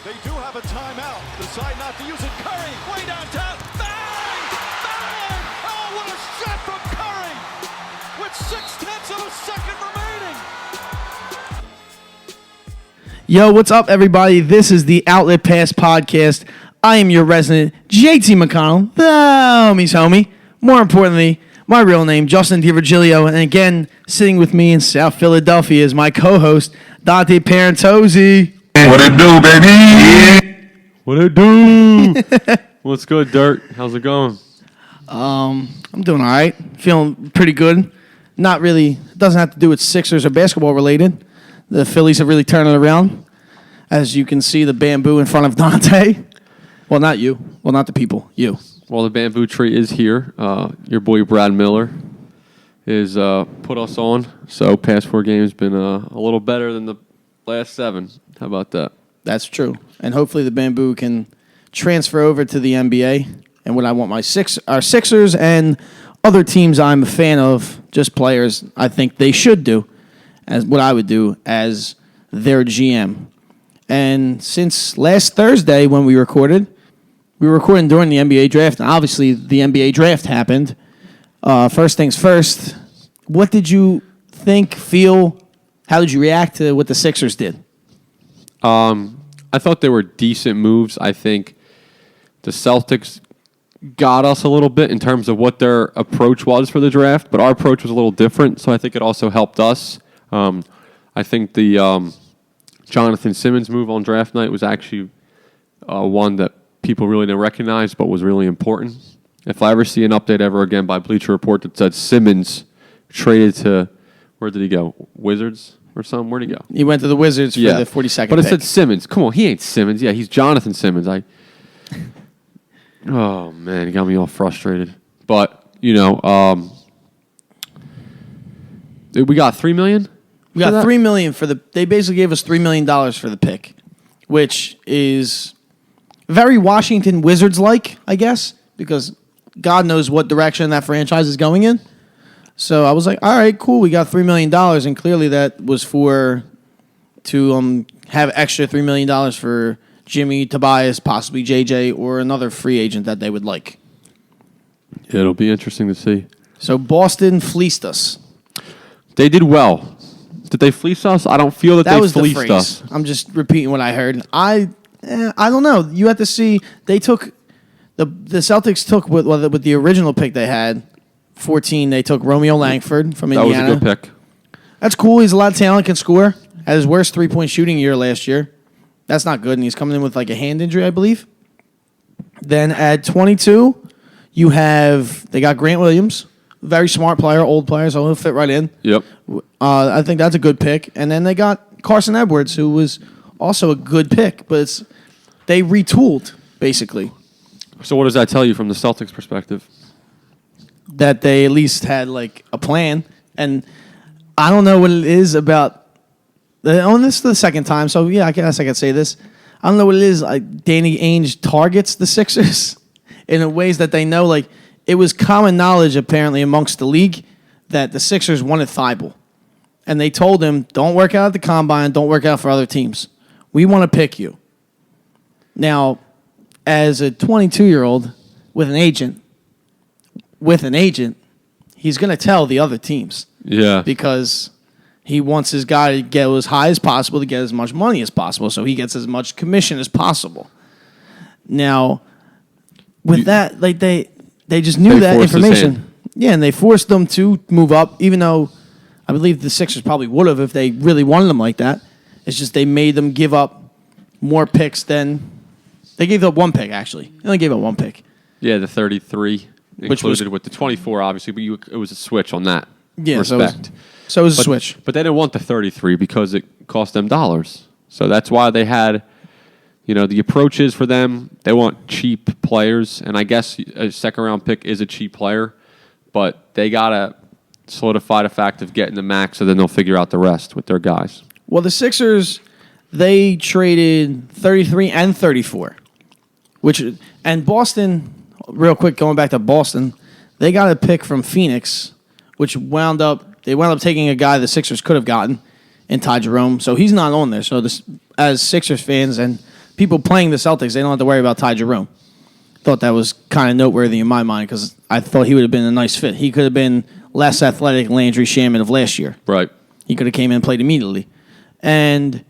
They do have a timeout. Decide not to use it. Curry, way downtown. Bang! Bang! Oh, what a shot from Curry! With 0.6 of a second remaining. Yo, what's up, everybody? This is the Outlet Pass Podcast. I am your resident JT McConnell, the homie's homie. More importantly, my real name, Justin DiVirgilio. And again, sitting with me in South Philadelphia is my co-host, Dante Parentozzi. What it do, baby? What it do? What's good, Dirt? How's it going? I'm doing all right. Feeling pretty good. Not really, doesn't have to do with Sixers or basketball related. The Phillies have really turned it around. As you can see, the bamboo in front of Dante. Well, not you. Well, not the people. You. Well, the bamboo tree is here. Your boy Brad Miller is put us on. So past 4 games been a little better than the last 7. How about that? That's true. And hopefully the bamboo can transfer over to the NBA. And what I want our Sixers and other teams I'm a fan of, just players, I think they should do, as what I would do as their GM. And since last Thursday when we were recording during the NBA draft, and obviously the NBA draft happened. First things first, what did you think, feel, how did you react to what the Sixers did? I thought they were decent moves. I think the Celtics got us a little bit in terms of what their approach was for the draft, but our approach was a little different, so I think it also helped us. I think the Jonathan Simmons move on draft night was actually one that people really didn't recognize, but was really important. If I ever see an update ever again by Bleacher Report that said Simmons traded to, where did he go? Wizards? Or something? Where'd he go? He went to the Wizards for the 42nd But it pick. said Simmons. Come on, he ain't Simmons. Yeah, he's Jonathan Simmons. Oh, man, he got me all frustrated. But, we got $3 million? We got $3 million for the. They basically gave us $3 million for the pick, which is very Washington Wizards-like, I guess, because God knows what direction that franchise is going in. So I was like, all right, cool. We got $3 million, and clearly that was to have extra $3 million for Jimmy, Tobias, possibly JJ, or another free agent that they would like. Yeah, it'll be interesting to see. So Boston fleeced us. They did well. Did they fleece us? I don't feel that they was fleeced the phrase. us. I'm just repeating what I heard. I don't know. You have to see. They took the Celtics took with the original pick they had. 14, they took Romeo Langford from Indiana. That was a good pick. That's cool. He's a lot of talent, can score. Had his worst three-point shooting year last year. That's not good, and he's coming in with like a hand injury, I believe. Then at 22, they got Grant Williams, very smart player, old player, so he'll fit right in. Yep. I think that's a good pick. And then they got Carson Edwards, who was also a good pick, but they retooled, basically. So what does that tell you from the Celtics' perspective? That they at least had like a plan, and I don't know what it is about. This is the second time, so yeah, I guess I could say this. I don't know what it is. Like Danny Ainge targets the Sixers in ways that they know. Like it was common knowledge apparently amongst the league that the Sixers wanted Thibault, and they told him, "Don't work out at the combine. Don't work out for other teams. We want to pick you." Now, as a 22-year-old with an agent. He's going to tell the other teams. Yeah. Because he wants his guy to get as high as possible to get as much money as possible, so he gets as much commission as possible. Now, with that, like they just knew that information. Yeah, and they forced them to move up, even though I believe the Sixers probably would have if they really wanted them like that. It's just they made them give up more picks than... They gave up one pick, actually. They only gave up one pick. Yeah, the 33. Which included with the 24, obviously, but it was a switch on that respect. So it was a switch. But they didn't want the 33 because it cost them dollars. So that's why they had, the approach is for them, they want cheap players, and I guess a second-round pick is a cheap player, but they got to solidify the fact of getting the max, so then they'll figure out the rest with their guys. Well, the Sixers, they traded 33 and 34, and Boston, real quick, going back to Boston, they got a pick from Phoenix, which they wound up taking a guy the Sixers could have gotten in Ty Jerome. So he's not on there. So as Sixers fans and people playing the Celtics, they don't have to worry about Ty Jerome. Thought that was kind of noteworthy in my mind because I thought he would have been a nice fit. He could have been less athletic Landry Shamet of last year. Right. He could have came in and played immediately. And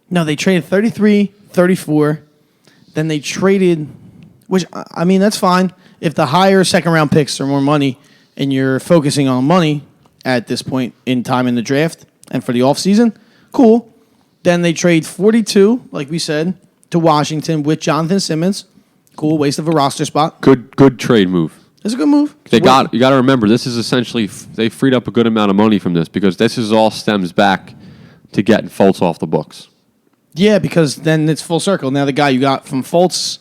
no, they traded 33, 34. Then they traded, which, I mean, that's fine. If the higher second-round picks are more money and you're focusing on money at this point in time in the draft and for the offseason, cool. Then they trade 42, like we said, to Washington with Jonathan Simmons. Cool, waste of a roster spot. Good trade move. It's a good move. You got to remember, this is essentially, they freed up a good amount of money from this because this is all stems back to getting Fultz off the books. Yeah, because then it's full circle. Now the guy you got from Fultz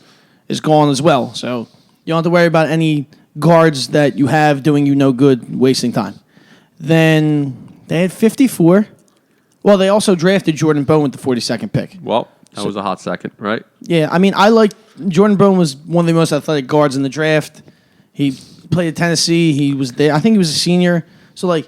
is gone as well. So you don't have to worry about any guards that you have doing you no good, wasting time. Then they had 54. Well, they also drafted Jordan Bowen with the 42nd pick. Well, that was a hot second, right? Yeah, I mean, Jordan Bowen was one of the most athletic guards in the draft. He played at Tennessee. He was there. I think he was a senior. So, like,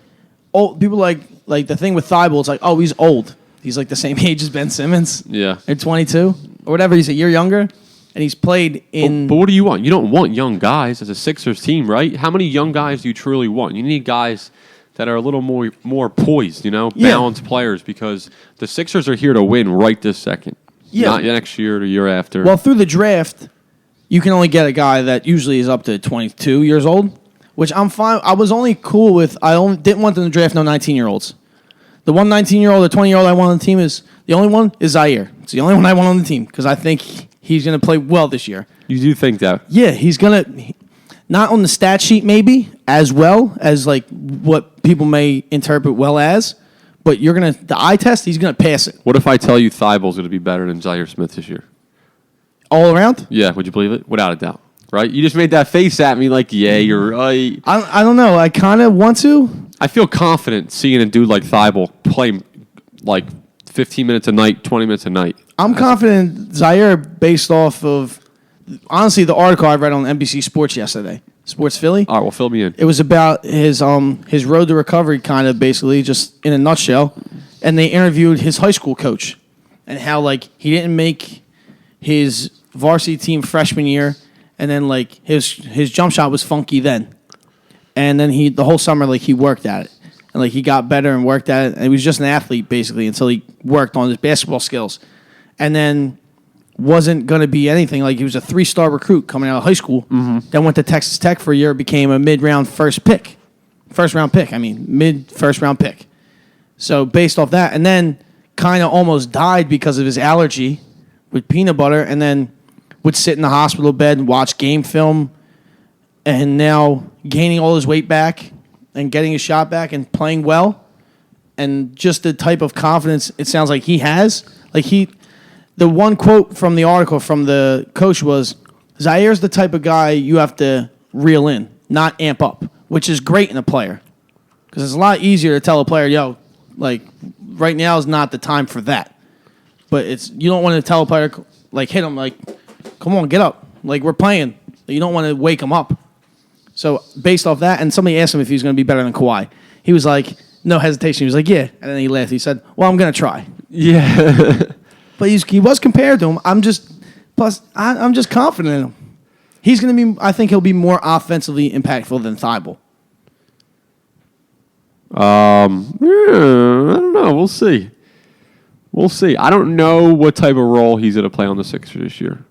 old people like the thing with Thibault, it's like, oh, he's old. He's like the same age as Ben Simmons. Yeah. At 22 or whatever. He's a year younger. And he's played in... But what do you want? You don't want young guys as a Sixers team, right? How many young guys do you truly want? You need guys that are a little more poised, balanced players because the Sixers are here to win right this second. Yeah. Not next year or the year after. Well, through the draft, you can only get a guy that usually is up to 22 years old, which I'm fine. I was only cool with. Didn't want them to draft no 19-year-olds. The one 19-year-old, the 20-year-old I want on the team is the only one is Zaire. It's the only one I want on the team because I think he's going to play well this year. You do think that? Yeah, he's going to not on the stat sheet maybe as well as like what people may interpret well as, but the eye test, he's going to pass it. What if I tell you Thibault's going to be better than Zaire Smith this year? All around? Yeah, would you believe it? Without a doubt. Right? You just made that face at me like, yeah, you're right. I don't know. I kind of want to. I feel confident seeing a dude like Thibault play like 15 minutes a night, 20 minutes a night. I'm confident Zaire based off of, honestly, the article I read on NBC Sports yesterday, Sports Philly. All right, well, fill me in. It was about his road to recovery, kind of basically, just in a nutshell. And they interviewed his high school coach and how like he didn't make his varsity team freshman year, and then like his jump shot was funky then, and then the whole summer like he worked at it, and like he got better and worked at it, and he was just an athlete basically until he worked on his basketball skills, and then wasn't going to be anything. Like he was a 3-star recruit coming out of high school, then went to Texas Tech for a year, became a mid-round first round pick. Mid-first round pick. So based off that, and then kind of almost died because of his allergy with peanut butter, and then would sit in the hospital bed and watch game film, and now gaining all his weight back and getting his shot back and playing well, and just the type of confidence it sounds like he has. Like the one quote from the article from the coach was, Zaire's the type of guy you have to reel in, not amp up, which is great in a player. Because it's a lot easier to tell a player, yo, like, right now is not the time for that. But you don't want to tell a player, like, hit him, like, come on, get up. Like, we're playing. You don't want to wake him up. So, based off that, and somebody asked him if he was going to be better than Kawhi. He was like, no hesitation. He was like, yeah. And then he laughed. He said, well, I'm going to try. Yeah. But he was compared to him. I'm just confident in him. He's going to be, I think he'll be more offensively impactful than Thibault. I don't know. We'll see. I don't know what type of role he's going to play on the Sixers this year.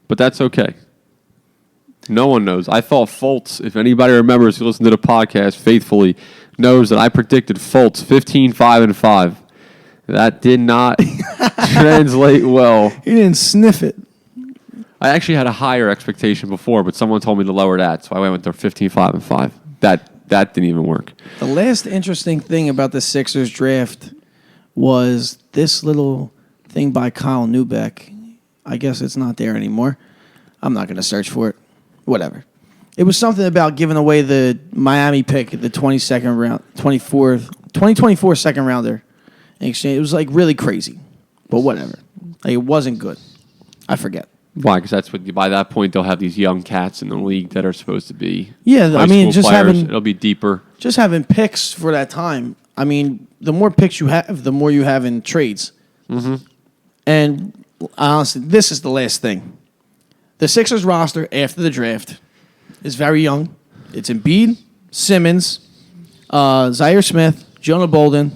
But that's okay. No one knows. I thought Fultz, if anybody remembers who listened to the podcast faithfully, knows that I predicted Fultz 15-5-5. That did not translate well. He didn't sniff it. I actually had a higher expectation before, but someone told me to lower that, so I went with their 15-5-5. That didn't even work. The last interesting thing about the Sixers draft was this little thing by Kyle Neubeck. I guess it's not there anymore. I'm not going to search for it. Whatever. It was something about giving away the Miami pick, the 2024 second rounder, in exchange. It was like really crazy, but whatever. Like it wasn't good. I forget. Why? Because that's what by that point they'll have these young cats in the league that are supposed to be. Yeah, high I mean, school just players. having It'll be deeper. just having picks for that time. I mean, the more picks you have, the more you have in trades. Mm-hmm. And honestly, this is the last thing. The Sixers roster after the draft is very young. It's Embiid, Simmons, Zaire Smith, Jonah Bolden,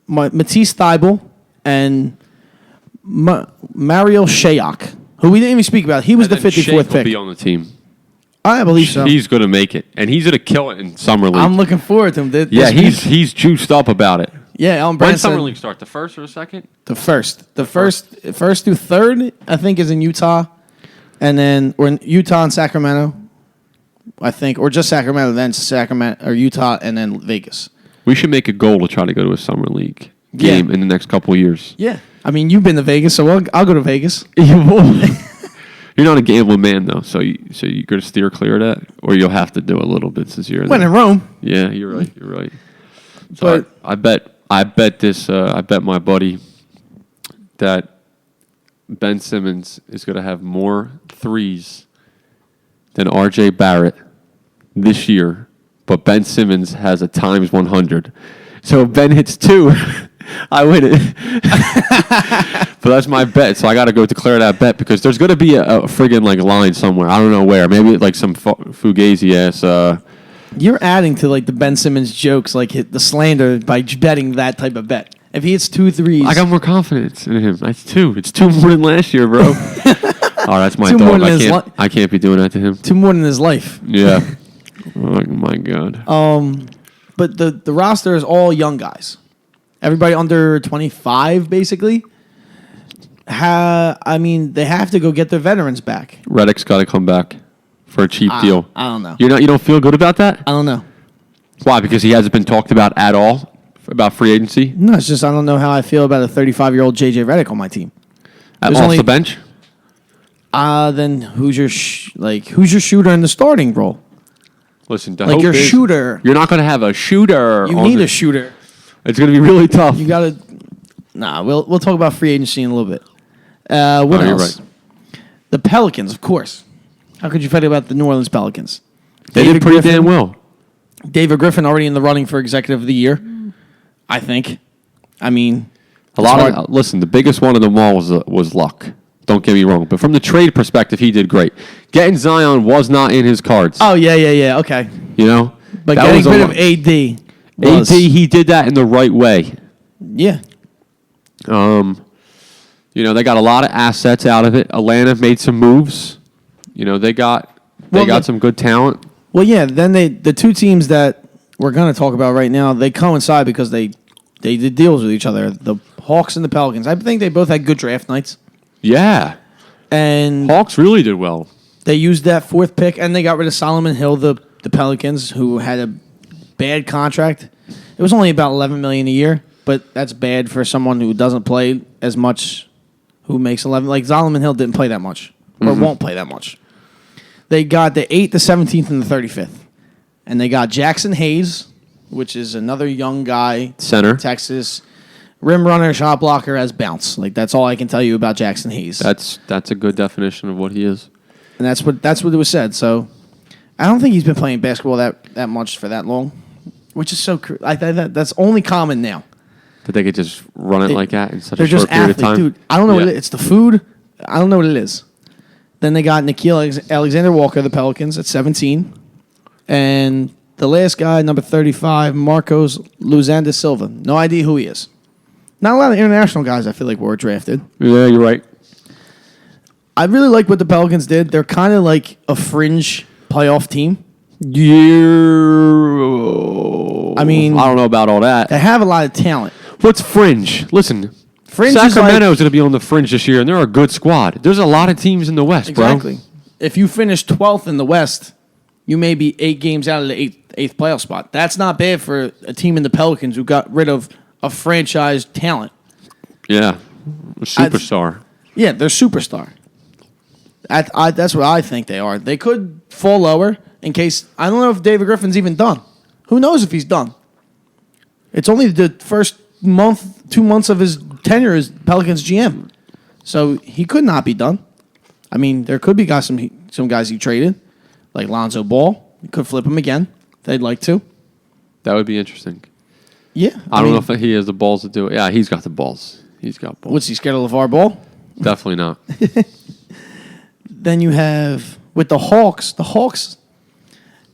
Matisse Thybulle, and Mario Shayok, who we didn't even speak about. He was the 54th Shake will pick. be on the team. I believe so. He's going to make it, and he's going to kill it in summer league. I'm looking forward to him. Yeah, he's juiced up about it. Yeah, Alan When Brand summer said league start? The first or the second? the first through third, I think, is in Utah, and then we're in Utah and Sacramento, I think, or just Sacramento, then Sacramento or Utah, and then Vegas. We should make a goal to try to go to a summer league game in the next couple of years. Yeah, I mean, you've been to Vegas, so I'll go to Vegas. You're not a gambling man though, so you're going to steer clear of that, or you'll have to do a little bit since you're When there. in Rome, Yeah, you're right. So but I bet my buddy that Ben Simmons is going to have more threes than R.J. Barrett this year, but Ben Simmons has a times 100. So if Ben hits 2, I win it. But that's my bet, so I got to go declare that bet because there's going to be a friggin' like line somewhere. I don't know where. Maybe like some fugazi ass. you're adding to like the Ben Simmons jokes, like the slander by betting that type of bet. If he hits 2 threes, I got more confidence in him. It's 2. It's 2 more than last year, bro. Oh, that's my 2 more dog. than his I can't be doing that to him. 2 more than his life. Yeah. Oh my God. But the roster is all young guys. Everybody under 25, basically. I mean, they have to go get their veterans back. Redick's got to come back for a cheap deal. I don't know. You don't feel good about that? I don't know. Why? Because he hasn't been talked about at all about free agency No, it's just I don't know how I feel about a 35-year-old JJ Redick on my team. off the bench. Then who's your shooter in the starting role? Listen, the Like hope your is shooter. You're not going to have a shooter. You need a shooter. It's going to be really tough. You gotta. Nah, we'll talk about free agency in a little bit. What you're else? right. The Pelicans, of course. How could you forget about the New Orleans Pelicans? They did pretty damn well. David Griffin already in the running for Executive of the Year, I think. I mean, Listen, the biggest one of them all was luck. Don't get me wrong, but from the trade perspective, he did great. Getting Zion was not in his cards. oh yeah, okay. You know, But That getting was a rid lot. of AD, was, AD, he did that in the right way. yeah. They got a lot of assets out of it. Atlanta made some moves. They got some good talent. Well, yeah. Then the two teams that we're going to talk about right now, they coincide because they did deals with each other. The Hawks and the Pelicans. I think they both had good draft nights, Yeah, and Hawks really did well. they used that 4th pick, and they got rid of Solomon Hill, the Pelicans, who had a bad contract. It was only about $11 million a year, but that's bad for someone who doesn't play as much, who makes 11. Like Solomon Hill didn't play that much, or won't play that much. They got the 8th, the 17th, and the 35th, and they got Jackson Hayes, which is another young guy, Center. Texas, rim runner, shot blocker, has bounce. Like that's all I can tell you about Jackson Hayes. That's a good definition of what he is. And that's what it was said. So I don't think he's been playing basketball that much for that long, which is so. That's only common now. That they could just run it like that in such They're a short just period of athletes, time. dude. I don't know what it is. It's the food. I don't know what it is. Then they got Nikhil Alexander Walker, the Pelicans, at 17, and the last guy, number 35, Marcos Luzanda Silva. No idea who he is. Not a lot of international guys, I feel like, were drafted. Yeah, you're right. I really like what the Pelicans did. They're kind of like a fringe playoff team. I mean, I don't know about all that. they have a lot of talent. What's fringe? Listen, Fringe is Sacramento's going to be on the fringe this year, and they're a good squad. There's a lot of teams in the West, Exactly. bro. If you finish 12th in the West, you may be 8 games out of the eighth playoff spot. That's not bad for a team in the Pelicans who got rid of a franchise talent. Yeah, a superstar. Yeah, they're superstar. That's what I think they are. They could fall lower in case. I don't know if David Griffin's even done. Who knows if he's done? It's only the first 2 months of his tenure as Pelicans GM. So he could not be done. I mean, there could be some guys he traded, like Lonzo Ball. You could flip him again if they'd like to. That would be interesting. Yeah. I don't know if he has the balls to do it. Yeah, he's got the balls. He's got balls. What's he scared of LeVar Ball? Definitely not. Then you have with the Hawks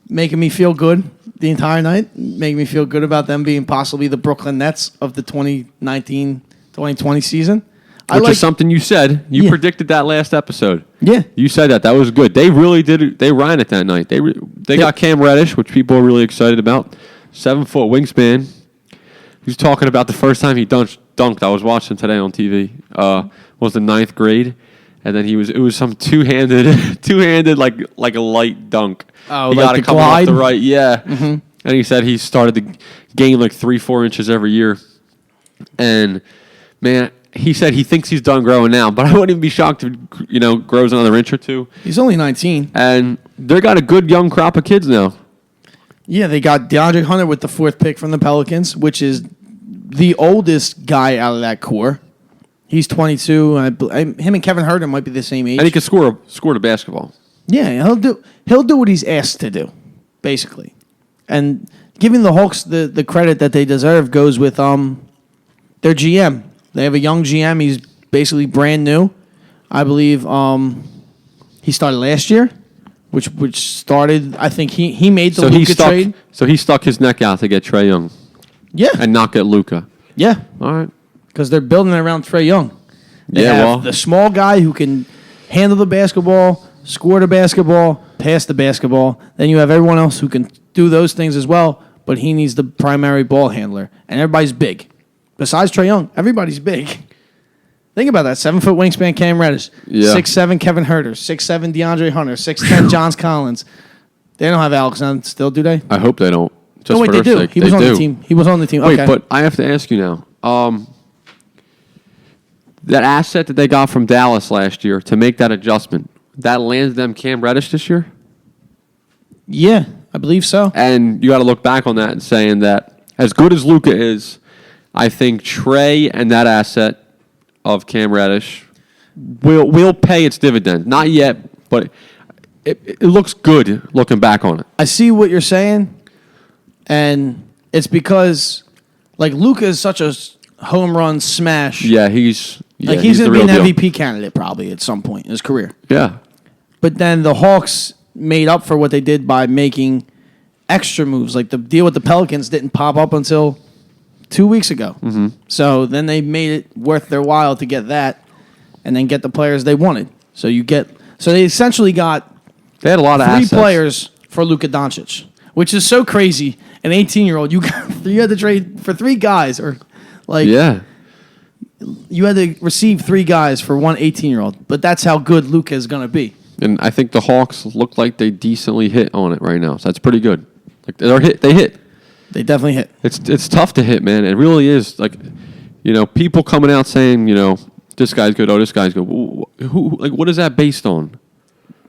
making me feel good the entire night, making me feel good about them being possibly the Brooklyn Nets of the 2019-2020 season. Which is something you said. You predicted that last episode. Yeah. You said that. That was good. They really did it. They ran it that night. They got Cam Reddish, which people are really excited about. 7-foot wingspan. He was talking about the first time he dunked. I was watching today on TV. Was the 9th grade. And then it was some two-handed like a light dunk. Oh, he like got the it coming glide? off the right. Yeah. Mm-hmm. And he said he started to gain like 3-4 inches every year. And man, he said he thinks he's done growing now, but I wouldn't even be shocked if grows another inch or two. He's only 19. And they got a good young crop of kids now. Yeah, they got DeAndre Hunter with the 4th pick from the Pelicans, which is the oldest guy out of that core. He's 22. Him and Kevin Herter might be the same age. And he can score the basketball. Yeah, he'll do what he's asked to do, basically. And giving the Hawks the credit that they deserve goes with their GM. They have a young GM. He's basically brand new. I believe he started last year, which started. I think he made the Luka trade. So he stuck his neck out to get Trae Young. Yeah, and not get Luka. Yeah, all right. Because they're building it around Trae Young. They have the small guy who can handle the basketball, score the basketball, pass the basketball. Then you have everyone else who can do those things as well, but he needs the primary ball handler. And everybody's big. Besides Trae Young, everybody's big. Think about that. 7-foot wingspan Cam Reddish. Yeah. 6'7" Kevin Herter. 6'7" DeAndre Hunter. 6'10" Johns Collins. They don't have Alexander still, do they? I hope they don't. Just wait, for they their do. sake. He was on the team. He was on the team. Wait, okay. but I have to ask you now. That asset that they got from Dallas last year to make that adjustment, that landed them Cam Reddish this year? Yeah, I believe so. And you got to look back on that and saying that as good as Luka is, I think Trae and that asset of Cam Reddish will pay its dividend. Not yet, but it looks good looking back on it. I see what you're saying, and it's because like Luka is such a home run smash. Yeah, he's going to be an MVP candidate probably at some point in his career. Yeah. But then the Hawks made up for what they did by making extra moves. Like the deal with the Pelicans didn't pop up until 2 weeks ago. Mm-hmm. So then they made it worth their while to get that and then get the players they wanted. So they essentially got they had a lot of 3 assets. players for Luka Doncic, which is so crazy. An 18-year-old, you had to trade for 3 guys or like you had to receive 3 guys for one 18-year-old. But that's how good Luka is going to be. And I think the Hawks look like they decently hit on it right now. So that's pretty good. Like they hit. They definitely hit. It's tough to hit, man. It really is. Like, people coming out saying, this guy's good. Oh, this guy's good. Who? Like, what is that based on?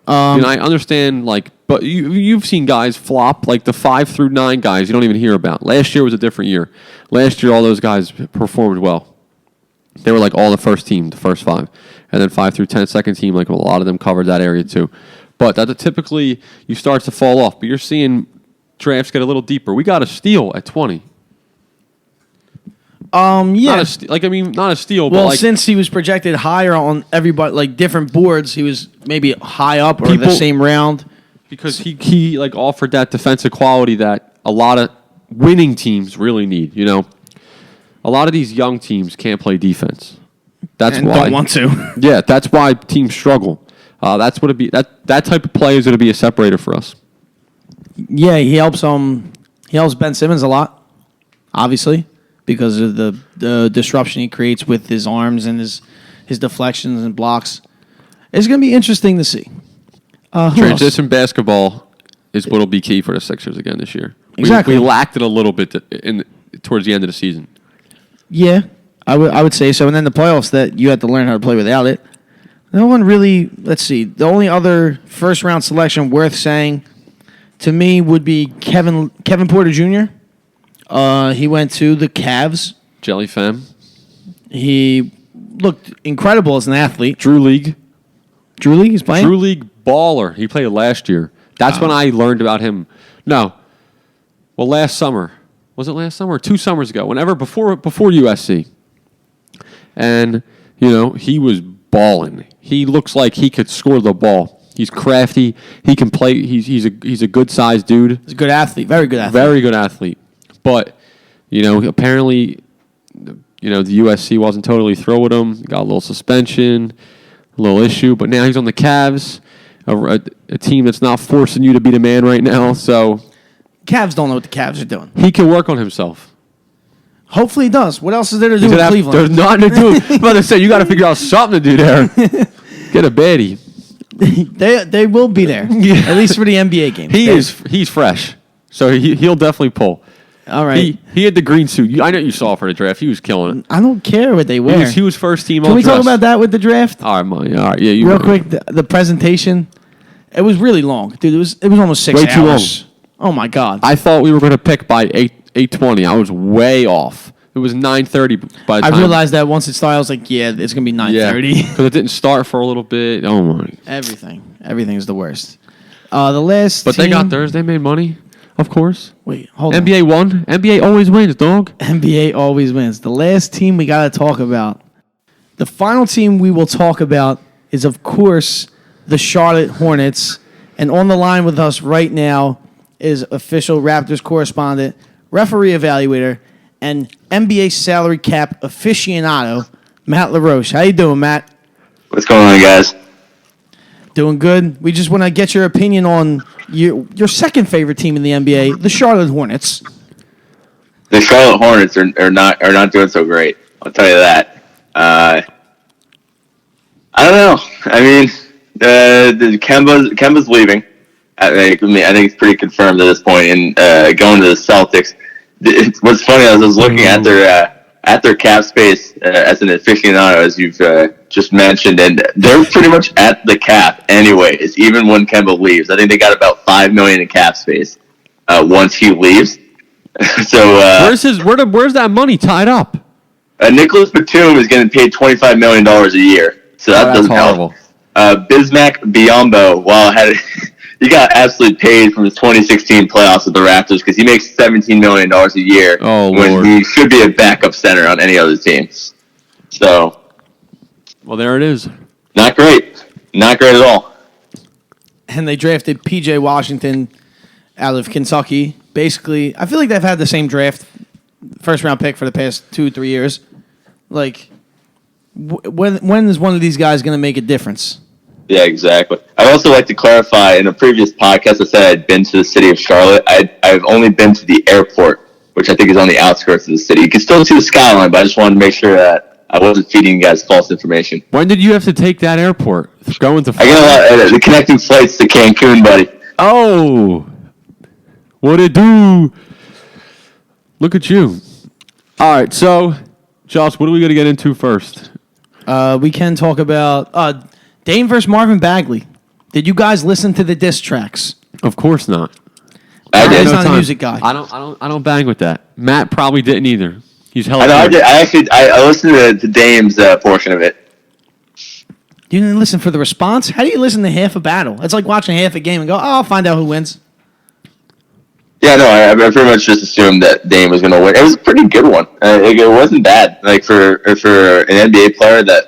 I understand. But you've seen guys flop. Like the 5 through 9 guys, you don't even hear about. Last year was a different year. Last year, all those guys performed well. They were like all the first team, the first 5, and then 5 through 10, second team. Like a lot of them covered that area too. But that typically you start to fall off. But you're seeing drafts get a little deeper. We got a steal at 20. Yeah. Not a steal, well, but since he was projected higher on everybody, like different boards, he was maybe high up or the same round. Because he offered that defensive quality that a lot of winning teams really need. A lot of these young teams can't play defense. That's and why don't want to. Yeah, that's why teams struggle. That's what it be. That type of play is going to be a separator for us. Yeah, he helps Ben Simmons a lot, obviously, because of the disruption he creates with his arms and his deflections and blocks. It's going to be interesting to see. Transition basketball is what will be key for the Sixers again this year. Exactly. We lacked it a little bit towards the end of the season. Yeah, I would say so. And then the playoffs that you had to learn how to play without it. No one really. Let's see. The only other first round selection worth saying to me would be Kevin Porter Jr. He went to the Cavs. Jelly Femme. He looked incredible as an athlete. Drew League. Drew League is playing? Drew League baller. He played last year. That's when I learned about him. No. Well, last summer. Was it last summer or 2 summers ago? Whenever, before USC. And, he was balling. He looks like he could score the ball. He's crafty. He can play. He's a good-sized dude. He's a good athlete. Very good athlete. Very good athlete. But, apparently, the USC wasn't totally thrilled with him. Got a little suspension, a little issue. But now he's on the Cavs, a team that's not forcing you to be the man right now. So Cavs don't know what the Cavs are doing. he can work on himself. Hopefully he does. What else is there to do in Cleveland? There's nothing to do. I'm about to say, you got to figure out something to do there. Get a baddie. They will be there, at least for the NBA game. He's fresh, so he'll definitely pull. All right. He had the green suit. I know you saw for the draft. He was killing it. I don't care what they wear. He was first team. Can we talk about that with the draft? All right, Monty. All right, yeah. You real quick. The presentation. It was really long, dude. It was almost 6 way hours. too long. Oh my god. I thought we were going to pick by 8:20. I was way off. It was 9:30 by the time. I realized that once it started, I was like, yeah, it's going to be 9:30. Because it didn't start for a little bit. Oh, my. Everything is the worst. The last But team, they got theirs. They made money, of course. Wait, hold on. NBA won. NBA always wins, dog. NBA always wins. The last team we got to talk about. The final team we will talk about is, of course, the Charlotte Hornets. And on the line with us right now is official Raptors correspondent, referee evaluator, and NBA salary cap aficionado, Matt LaRoche. How you doing, Matt? What's going on, guys? Doing good. We just want to get your opinion on your second favorite team in the NBA, the Charlotte Hornets. The Charlotte Hornets are not doing so great. I'll tell you that. I don't know. I mean, the Kemba's leaving. I think it's pretty confirmed at this point. And going to the Celtics. What's funny is I was looking at their cap space as an aficionado, as you've just mentioned, and they're pretty much at the cap anyways, even when Kemba leaves. I think they got about $5 million in cap space once he leaves. So where's that money tied up? Nicholas Batum is getting paid $25 million a year, so that doesn't help. Bismack Biyombo, he got absolutely paid from his 2016 playoffs with the Raptors because he makes $17 million a year when Lord. he should be a backup center on any other team. So, well, there it is. Not great at all. And they drafted P.J. Washington out of Kentucky. Basically, I feel like they've had the same draft, first-round pick for the past 2-3 years. Like, when is one of these guys going to make a difference? Yeah, exactly. I'd also like to clarify, in a previous podcast I said I'd been to the city of Charlotte. I've only been to the airport, which I think is on the outskirts of the city. You can still see the skyline, but I just wanted to make sure that I wasn't feeding you guys false information. When did you have to take that airport? Going to I got the connecting flights to Cancun, buddy. Oh, what it do? Look at you. All right, so, Josh, what are we going to get into first? We can talk about Dame versus Marvin Bagley. Did you guys listen to the diss tracks? Of course not. I did. He's not a music guy. I don't bang with that. Matt probably didn't either. He's held. I know. I did. I listened to Dame's portion of it. You didn't listen for the response? How do you listen to half a battle? It's like watching half a game and go, I'll find out who wins. Yeah, no, I pretty much just assumed that Dame was going to win. It was a pretty good one. It wasn't bad. Like for an NBA player that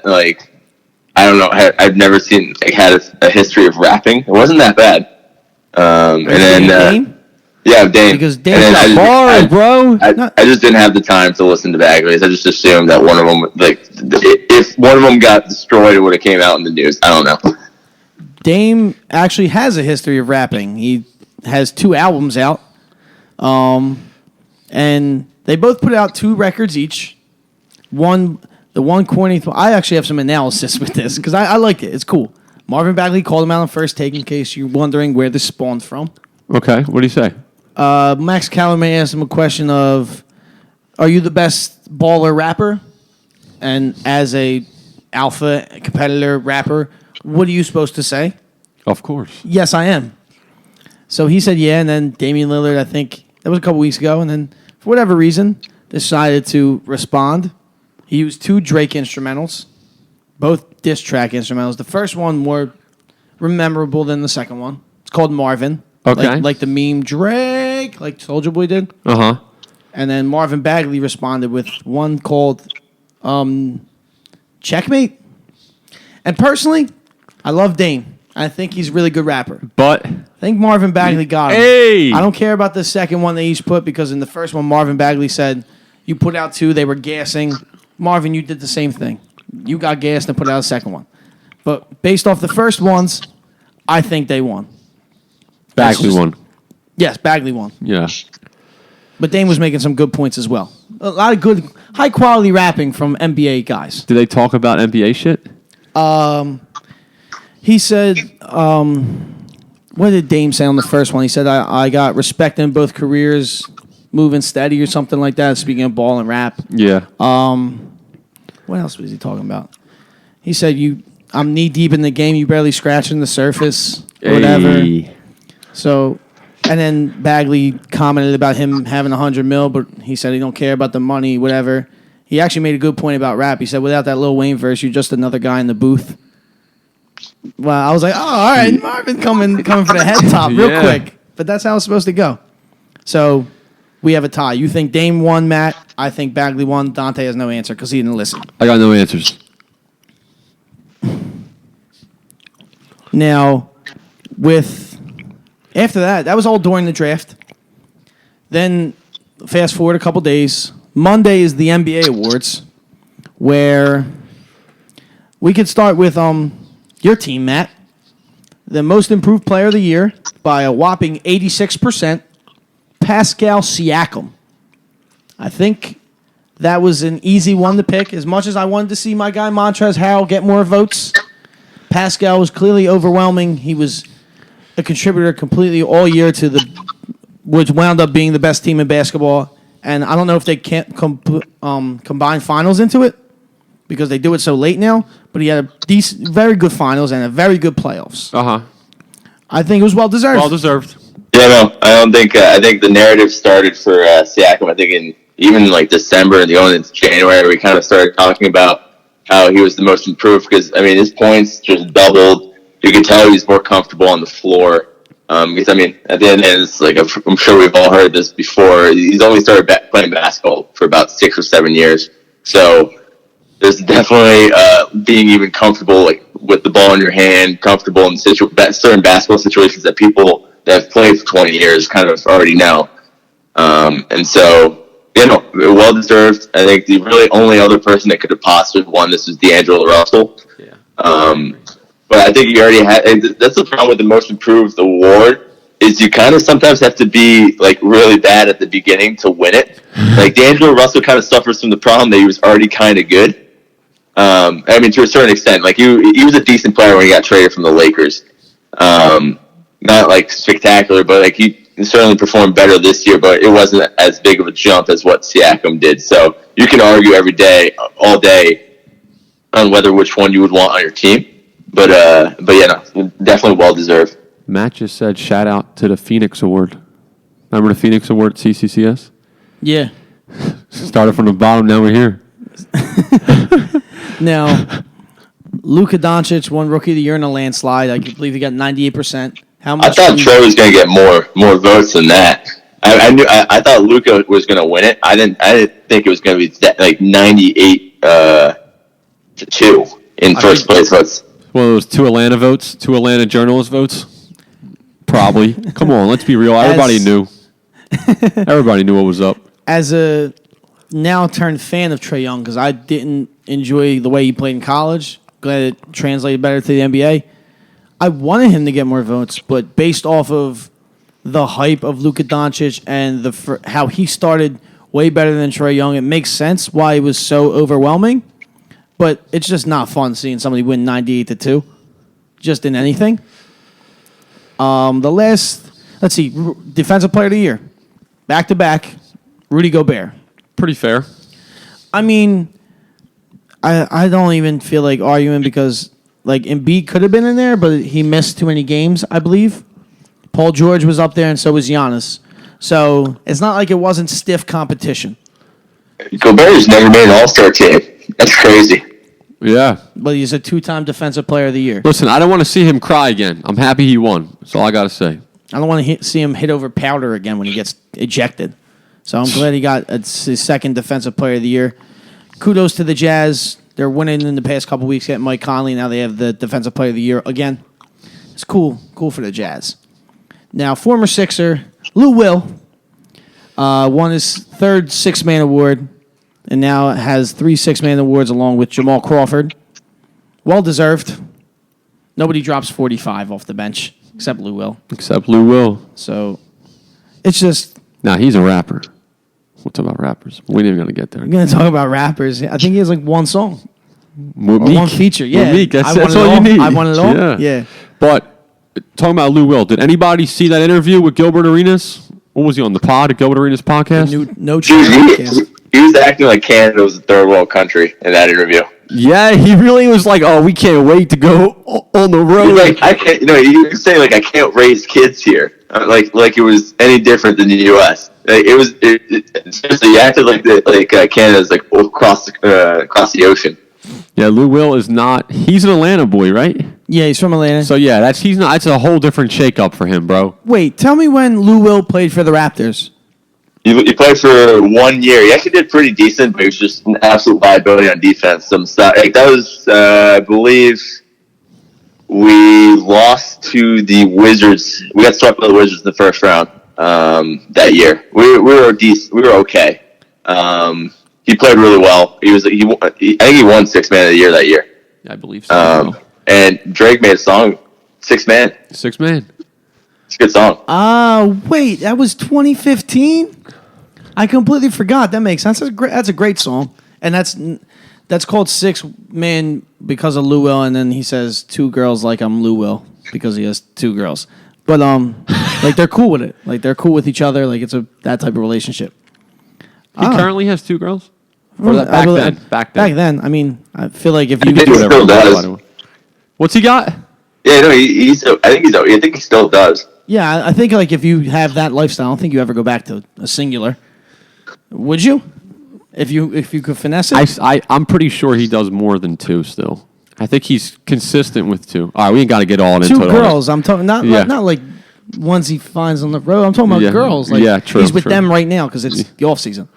I don't know, I've never seen had a history of rapping. It wasn't that bad. And then Dame? Yeah, Dame. Because Dame's got bars, bro. I just didn't have the time to listen to Bagley's. I just assumed that one of them, if one of them got destroyed, it would have came out in the news. I don't know. Dame actually has a history of rapping. He has 2 albums out. And they both put out 2 records each. The one corny. I actually have some analysis with this because I liked it. It's cool. Marvin Bagley called him out on first take in case you're wondering where this spawned from. Okay, what do you say? Max Callerman asked him a question of, are you the best baller rapper? And as a alpha competitor rapper, what are you supposed to say? Of course. Yes, I am. So he said yeah, and then Damian Lillard, I think that was a couple weeks ago, and then for whatever reason, decided to respond. He used 2 Drake instrumentals, both diss track instrumentals. The first one more memorable than the second one. It's called Marvin. Okay. Like the meme Drake, like Soulja Boy did. Uh-huh. And then Marvin Bagley responded with one called Checkmate. And personally, I love Dame. I think he's a really good rapper. But I think Marvin Bagley got him. Hey! I don't care about the second one they each put because in the first one, Marvin Bagley said, you put out 2, they were gassing. Marvin, you did the same thing. You got gassed and put out a second one. But based off the first ones, I think they won. Bagley won. Yes, Bagley won. Yeah. But Dame was making some good points as well. A lot of good, high-quality rapping from NBA guys. Did they talk about NBA shit? He said, what did Dame say on the first one? He said, I got respect in both careers, moving steady or something like that, speaking of ball and rap. Yeah. What else was he talking about? He said, I'm knee-deep in the game, you barely scratching the surface, or whatever. Hey. So, and then Bagley commented about him having $100 million, but he said he don't care about the money, whatever. He actually made a good point about rap. He said, without that Lil Wayne verse, you're just another guy in the booth. Well, I was like, oh, all right, Marvin coming for the head top real quick. But that's how it's supposed to go. So we have a tie. You think Dame won, Matt? I think Bagley won. Dante has no answer because he didn't listen. I got no answers. Now, after that was all during the draft. Then, fast forward a couple days. Monday is the NBA Awards, where we could start with your team, Matt. The most improved player of the year by a whopping 86%, Pascal Siakam. I think that was an easy one to pick. As much as I wanted to see my guy Montrezl Harrell get more votes, Pascal was clearly overwhelming. He was a contributor completely all year which wound up being the best team in basketball. And I don't know if they can't combine finals into it because they do it so late now. But he had a very good finals and a very good playoffs. Uh-huh. I think it was well deserved. Well deserved. Yeah, no, I don't think. I think the narrative started for Siakam. I think in even like December and going into January, we kind of started talking about how he was the most improved because I mean his points just doubled. You could tell he's more comfortable on the floor. Because I mean, at the end, it's like I'm sure we've all heard this before. He's only started playing basketball for about 6 or 7 years, so there's definitely being even comfortable like with the ball in your hand, comfortable in certain basketball situations that people that have played for 20 years kind of already know. And so, well deserved. I think the really only other person that could have possibly won this was D'Angelo Russell. Yeah. But I think you already had. That's the problem with the most improved award is you kind of sometimes have to be like really bad at the beginning to win it. Like D'Angelo Russell kind of suffers from the problem that he was already kind of good. I mean, to a certain extent, like he was a decent player when he got traded from the Lakers. Not like spectacular, but like he certainly performed better this year. But it wasn't as big of a jump as what Siakam did. So you can argue every day, all day, on which one you would want on your team. But yeah, no, definitely well deserved. Matt just said shout out to the Phoenix Award. Remember the Phoenix Award at CCCS? Yeah. Started from the bottom, now we're here. Now, Luka Doncic won Rookie of the Year in a landslide. I believe he got 98%. How much? I thought Trey was going to get more votes than that. I thought Luka was going to win it. I didn't think it was going to be like 98 to 2 in first place votes. Well, it was 2 Atlanta votes, 2 Atlanta journalist votes. Probably. Come on, let's be real. Everybody knew. Everybody knew what was up. As a now turned fan of Trae Young, because I didn't enjoy the way he played in college, glad it translated better to the NBA. I wanted him to get more votes, but based off of the hype of Luka Doncic and how he started way better than Trae Young, it makes sense why it was so overwhelming. But it's just not fun seeing somebody win 98 to 2, just in anything. Let's see, Defensive Player of the Year, back to back, Rudy Gobert. Pretty fair. I mean, I don't even feel like arguing because like Embiid could have been in there, but he missed too many games, I believe. Paul George was up there, and so was Giannis. So it's not like it wasn't stiff competition. Gobert's never made an All-Star team. That's crazy. Yeah. But he's a 2-time Defensive Player of the Year. Listen, I don't want to see him cry again. I'm happy he won. That's all I got to say. I don't want to see him hit over powder again when he gets ejected. So I'm glad he got his second Defensive Player of the Year. Kudos to the Jazz. They're winning in the past couple weeks, getting Mike Conley. Now they have the Defensive Player of the Year again. It's cool for the Jazz. Now, former Sixer Lou Will won his third Six-Man Award and now has 3 Six-Man Awards along with Jamal Crawford. Well-deserved. Nobody drops 45 off the bench except Lou Will. So it's just... Nah, he's a rapper. We'll talk about rappers. We ain't even going to get there. We're going to talk about rappers. I think he has like one song. Or one feature. Yeah. Meek. That's all all. you need. I want it all. Yeah. But talking about Lou Will, did anybody see that interview with Gilbert Arenas? What was he on, the pod at Gilbert Arenas podcast? No He was acting like Canada was a third world country in that interview. Yeah, he really was like, "Oh, we can't wait to go on the road." He's like, I can't. He was saying like, I can't raise kids here. Like it was any different than the U.S. Like, seriously, he acted like Canada's like across the ocean. Yeah, Lou Will is not. He's an Atlanta boy, right? Yeah, he's from Atlanta. So yeah, he's not. That's a whole different shakeup for him, bro. Wait, tell me when Lou Will played for the Raptors. He played for 1 year. He actually did pretty decent, but he was just an absolute liability on defense. Some stuff like that was, I believe, we lost to the Wizards. We got swept by the Wizards in the first round that year. We were decent. We were okay. He played really well. I think he won Six-Man of the Year that year. I believe so. And Drake made a song, Six Man. It's a good song. Wait, that was 2015? I completely forgot. That makes sense. That's a great song. And that's called Six Man because of Lou Will, and then he says 2 girls like I'm Lou Will because he has 2 girls. But like they're cool with it. Like they're cool with each other. Like it's that type of relationship. He currently has 2 girls? Or that back then? Back then. I mean, I feel like if I you think he still does. What's he got? Yeah, no, I think he still does. Yeah, I think like if you have that lifestyle, I don't think you ever go back to a singular. Would you? If you could finesse it? I'm pretty sure he does more than 2 still. I think he's consistent with 2. All right, we ain't got to get all into it. 2 girls. I'm talking not like ones he finds on the road. I'm talking about girls. Like, yeah, true. He's with them right now because it's the off season.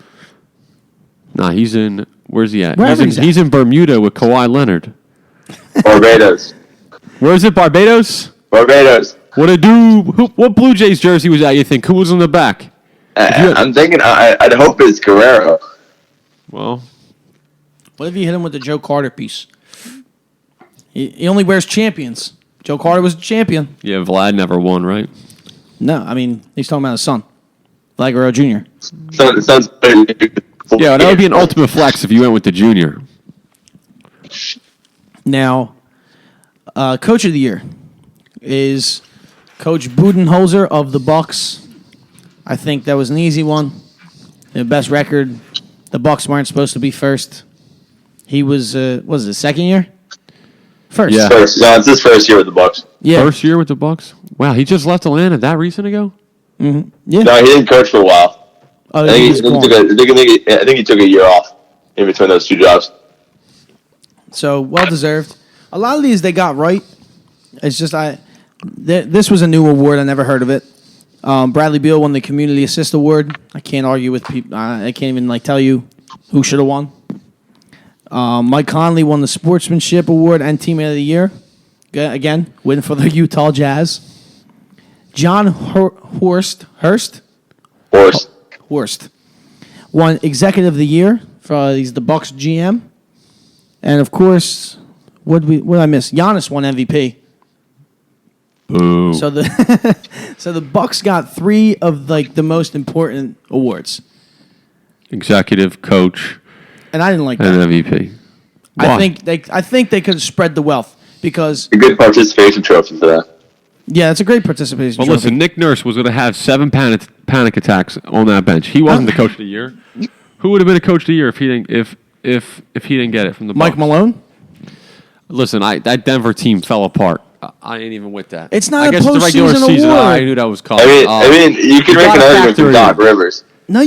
Nah, he's in. Where's he at? Wherever He's in Bermuda with Kawhi Leonard. Barbados. Where is it? Barbados. What a do? What Blue Jays jersey was that? You think? Who was in the back? I'm thinking. I'd hope it's Guerrero. Well, what if you hit him with the Joe Carter piece? He only wears champions. Joe Carter was a champion. Yeah, Vlad never won, right? No, I mean he's talking about his son, Vlad Guerrero Jr. Sounds. Yeah, that would be an ultimate flex if you went with the junior. Now, Coach of the Year is Coach Budenholzer of the Bucks. I think that was an easy one. The best record. The Bucks weren't supposed to be first. He was, was it second year? First. Yeah. First. No, it's his first year with the Bucks. Yeah. First year with the Bucks? Wow, he just left Atlanta that recent ago? Mm-hmm. Yeah. No, he didn't coach for a while. Oh, I think he took a year off in between those 2 jobs. So, well-deserved. A lot of these they got right. It's just this was a new award. I never heard of it. Bradley Beal won the Community Assist Award. I can't argue with people. I can't even tell you who should have won. Mike Conley won the Sportsmanship Award and Teammate of the Year. Again, win for the Utah Jazz. John Horst won Executive of the Year for he's the Bucks GM. And of course, what did I miss? Giannis won MVP. Ooh. So the Bucks got 3 of like the most important awards. Executive, coach, and I didn't like that. And MVP. Why? I think they could have spread the wealth because a good participation trophy for that. Yeah, it's a great participation trophy. Listen, Nick Nurse was going to have 7 panic attacks on that bench. He wasn't the coach of the year. Who would have been a coach of the year if he didn't if he didn't get it from the Bucks? Mike Malone? Listen, that Denver team fell apart. I ain't even with that. It's not I guess a the regular postseason season. award. I knew that was called. I mean, you can make an argument for Doc Rivers. No,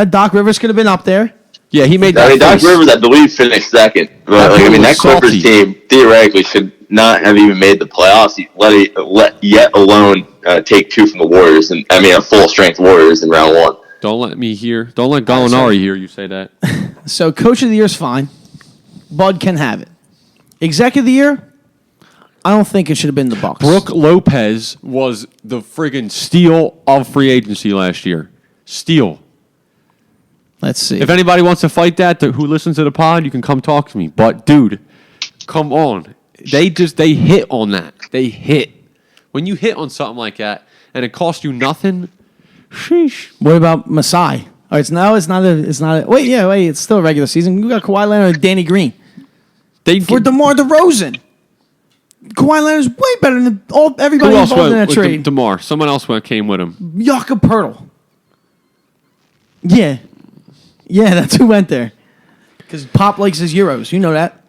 Doc Rivers could have been up there. Yeah, he made that. I mean, Doc face. Rivers, I believe, finished second. But that Clippers team theoretically should not have even made the playoffs, yet alone take 2 from the Warriors, and I mean, a full strength Warriors in round 1. Don't let Gallinari hear you say that. So, Coach of the Year is fine. Bud can have it. Executive of the Year, I don't think it should have been the Bucks. Brooke Lopez was the friggin' steal of free agency last year. Steal. Let's see. If anybody wants to fight that, who listens to the pod, you can come talk to me. But, dude, come on. They hit on that. They hit. When you hit on something like that and it costs you nothing, sheesh. What about Masai? Oh, it's not a. Wait, it's still a regular season. We got Kawhi Leonard and Danny Green. For DeMar DeRozan. Kawhi Leonard's way better than everybody involved in that trade. DeMar. Someone else came with him. Jakob Poeltl. Yeah. Yeah, that's who went there. Because Pop likes his Euros. You know that.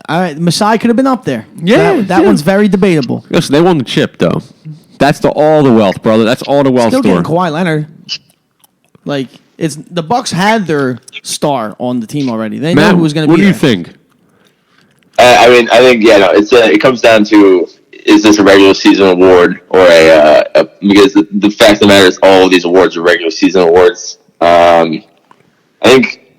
All right, Masai could have been up there. Yeah. That one's very debatable. Listen, they won the chip, though. That's all the wealth, brother. That's all the wealth Still store. getting Kawhi Leonard. Like, the Bucks had their star on the team already. They know who was going to be there. What do you think? I think it comes down to, is this a regular season award or because the fact of the matter is all of these awards are regular season awards. I think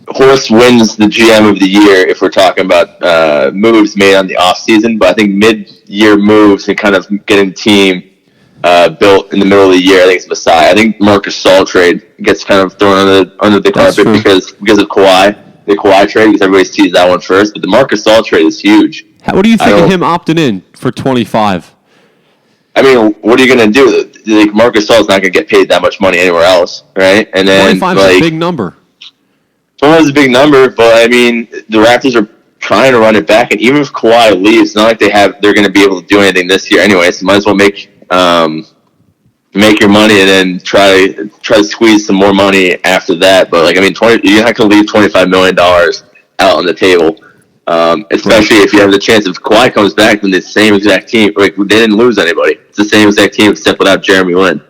Horst wins the GM of the year if we're talking about moves made on the off season, but I think mid-year moves and kind of getting the team built in the middle of the year, I think it's Masai. I think Marcus Gasol trade gets kind of thrown under the carpet because of Kawhi. The Kawhi trade, because everybody sees that one first, but the Marcus Gasol trade is huge. What do you think of him opting in for 25? I mean, what are you going to do? Like, Marcus Gasol is not going to get paid that much money anywhere else, right? And then 25 is a big number. 25 is a big number, but I mean, the Raptors are trying to run it back, and even if Kawhi leaves, it's not like they're going to be able to do anything this year anyway. So might as well make your money and then try to squeeze some more money after that. But you're not going to leave $25 million out on the table, especially if you have the chance if Kawhi comes back, then the same exact team. Like, they didn't lose anybody. It's the same exact team except without Jeremy Lin.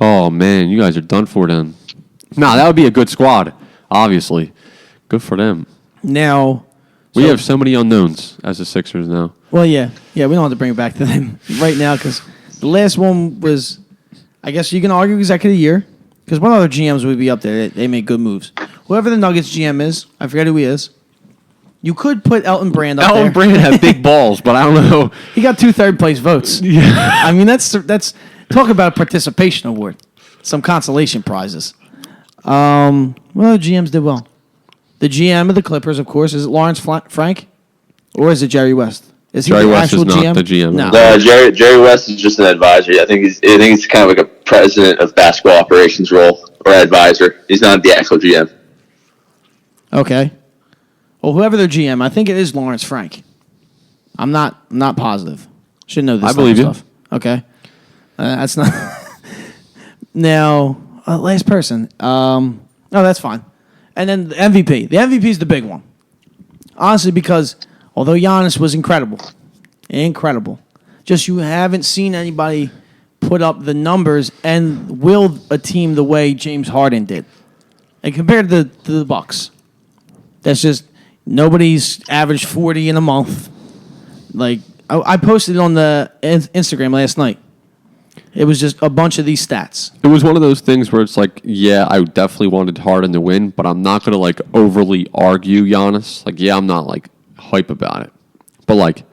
Oh man, you guys are done for then. Nah, that would be a good squad. Obviously, good for them. Now, we have so many unknowns as the Sixers now. Well, yeah, we don't have to bring it back to them right now because the last one was, I guess you can argue executive of the year because what other GMs would be up there? They made good moves. Whoever the Nuggets GM is, I forget who he is. You could put Elton Brand up there. Elton Brand had big balls, but I don't know. He got 2 third-place votes. Yeah. I mean, that's talk about a participation award. Some consolation prizes. What other GMs did well? The GM of the Clippers, of course, is it Lawrence Frank, or is it Jerry West? Is he Jerry the West actual is not GM? the GM. No. Jerry West is just an advisor. I think he's kind of like a president of basketball operations role or advisor. He's not the actual GM. Okay. Well, whoever their GM, I think it is Lawrence Frank. I'm not positive. Should know this. I believe you. Stuff. Okay. That's not. Now, last person. No, that's fine. And then the MVP. The MVP is the big one. Honestly, because although Giannis was incredible, just you haven't seen anybody put up the numbers and will a team the way James Harden did. And compared to the Bucks, that's just nobody's averaged 40 in a month. Like I posted it on the Instagram last night. It was just a bunch of these stats. It was one of those things where it's like, yeah, I definitely wanted Harden to win, but I'm not going to overly argue Giannis. I'm not hype about it. But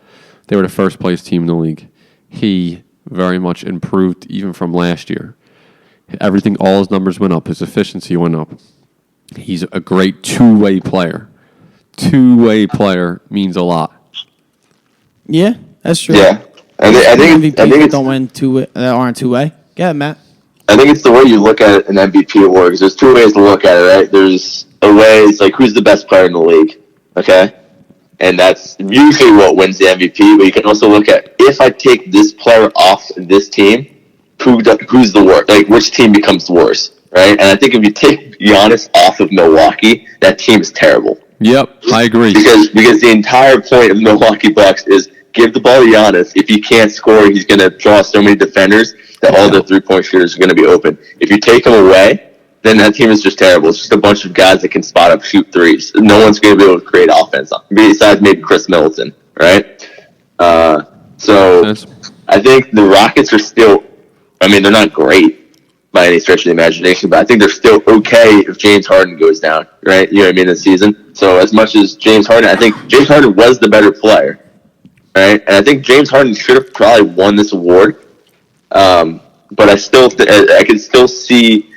they were the first place team in the league. He very much improved even from last year. Everything, all his numbers went up. His efficiency went up. He's a great two-way player. Two-way player means a lot. Yeah, that's true. Yeah. I think it's, don't win that aren't two-way. Go ahead, Matt. I think it's the way you look at an MVP award, because there's 2 ways to look at it, right? There's a way, it's who's the best player in the league, okay? And that's usually what wins the MVP, but you can also look at, if I take this player off this team, who's the worst? Which team becomes the worst, right? And I think if you take Giannis off of Milwaukee, that team is terrible. Yep, I agree. Because the entire point of Milwaukee Bucks is give the ball to Giannis. If he can't score, he's going to draw so many defenders. that all their 3-point shooters are going to be open. If you take them away, then that team is just terrible. It's just a bunch of guys that can spot up, shoot threes. No one's going to be able to create offense besides maybe Chris Middleton, right? So I think the Rockets are still, I mean, they're not great by any stretch of the imagination, but I think they're still okay if James Harden goes down, right? You know what I mean, this season. So as much as James Harden, I think James Harden was the better player, right? And I think James Harden should have probably won this award. But I can still see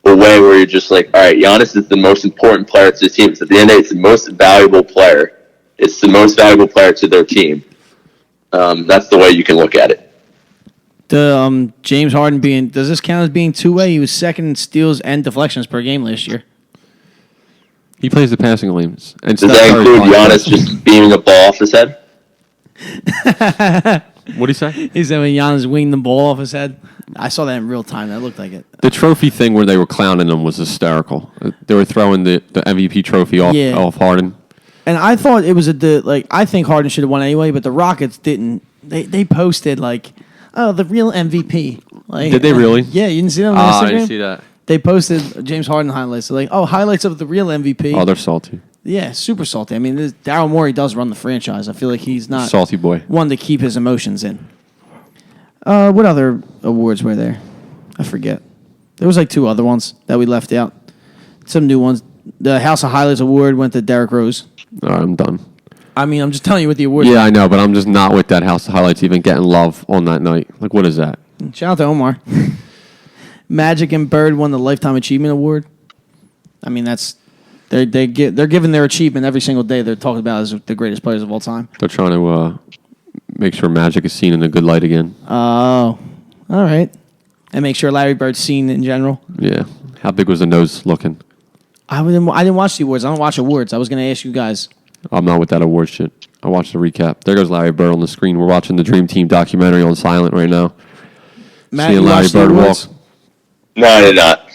a way where you're just like, all right, Giannis is the most important player to the team. So at the end of the day, it's the most valuable player. It's the most valuable player to their team. That's the way you can look at it. The James Harden does this count as being two-way? He was second in steals and deflections per game last year. He plays the passing lanes. And does that include Giannis just beaming a ball off his head? What did he say? He said when Giannis winged the ball off his head. I saw that in real time. That looked like it. The trophy thing where they were clowning him was hysterical. They were throwing the MVP trophy off Harden. And I thought it was I think Harden should have won anyway, but the Rockets didn't. They posted the real MVP. Did they really? Yeah, you didn't see that on Instagram? I didn't see that. They posted James Harden highlights. So highlights of the real MVP. Oh, they're salty. Yeah, super salty. I mean, Daryl Morey does run the franchise. I feel like he's not salty boy. One to keep his emotions in. What other awards were there? I forget. There was 2 other ones that we left out. Some new ones. The House of Highlights award went to Derrick Rose. All right, I'm done. I mean, I'm just telling you what the award. Yeah, I know, but I'm just not with that House of Highlights even getting love on that night. What is that? Shout out to Omar. Magic and Bird won the Lifetime Achievement Award. I mean, they're giving their achievement every single day. They're talking about as the greatest players of all time. They're trying to make sure Magic is seen in a good light again. Oh, all right. And make sure Larry Bird's seen in general. Yeah. How big was the nose looking? I didn't watch the awards. I don't watch awards. I was going to ask you guys. I'm not with that award shit. I watched the recap. There goes Larry Bird on the screen. We're watching the Dream Team documentary on silent right now. Matt, seeing Larry Bird walk. No, I did not.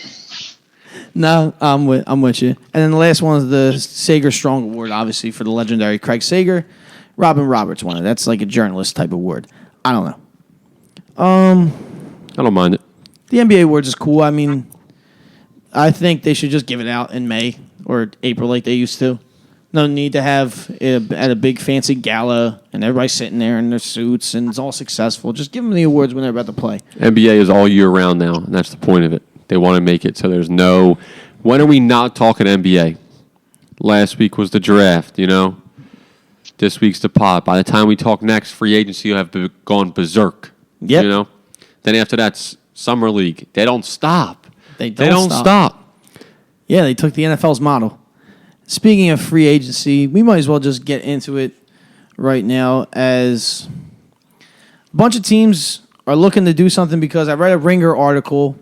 No, I'm with you. And then the last one is the Sager Strong Award, obviously, for the legendary Craig Sager. Robin Roberts won it. That's like a journalist type award. I don't know. I don't mind it. The NBA awards is cool. I mean, I think they should just give it out in May or April like they used to. No need to have it at a big fancy gala and everybody sitting there in their suits and it's all successful. Just give them the awards when they're about to play. NBA is all year round now, and that's the point of it. They want to make it so there's no... When are we not talking NBA? Last week was the draft, This week's the pod. By the time we talk next, free agency will have gone berserk. Yep. Then after that's Summer League. They don't stop. They don't stop. Yeah, they took the NFL's model. Speaking of free agency, we might as well just get into it right now as a bunch of teams are looking to do something because I read a Ringer article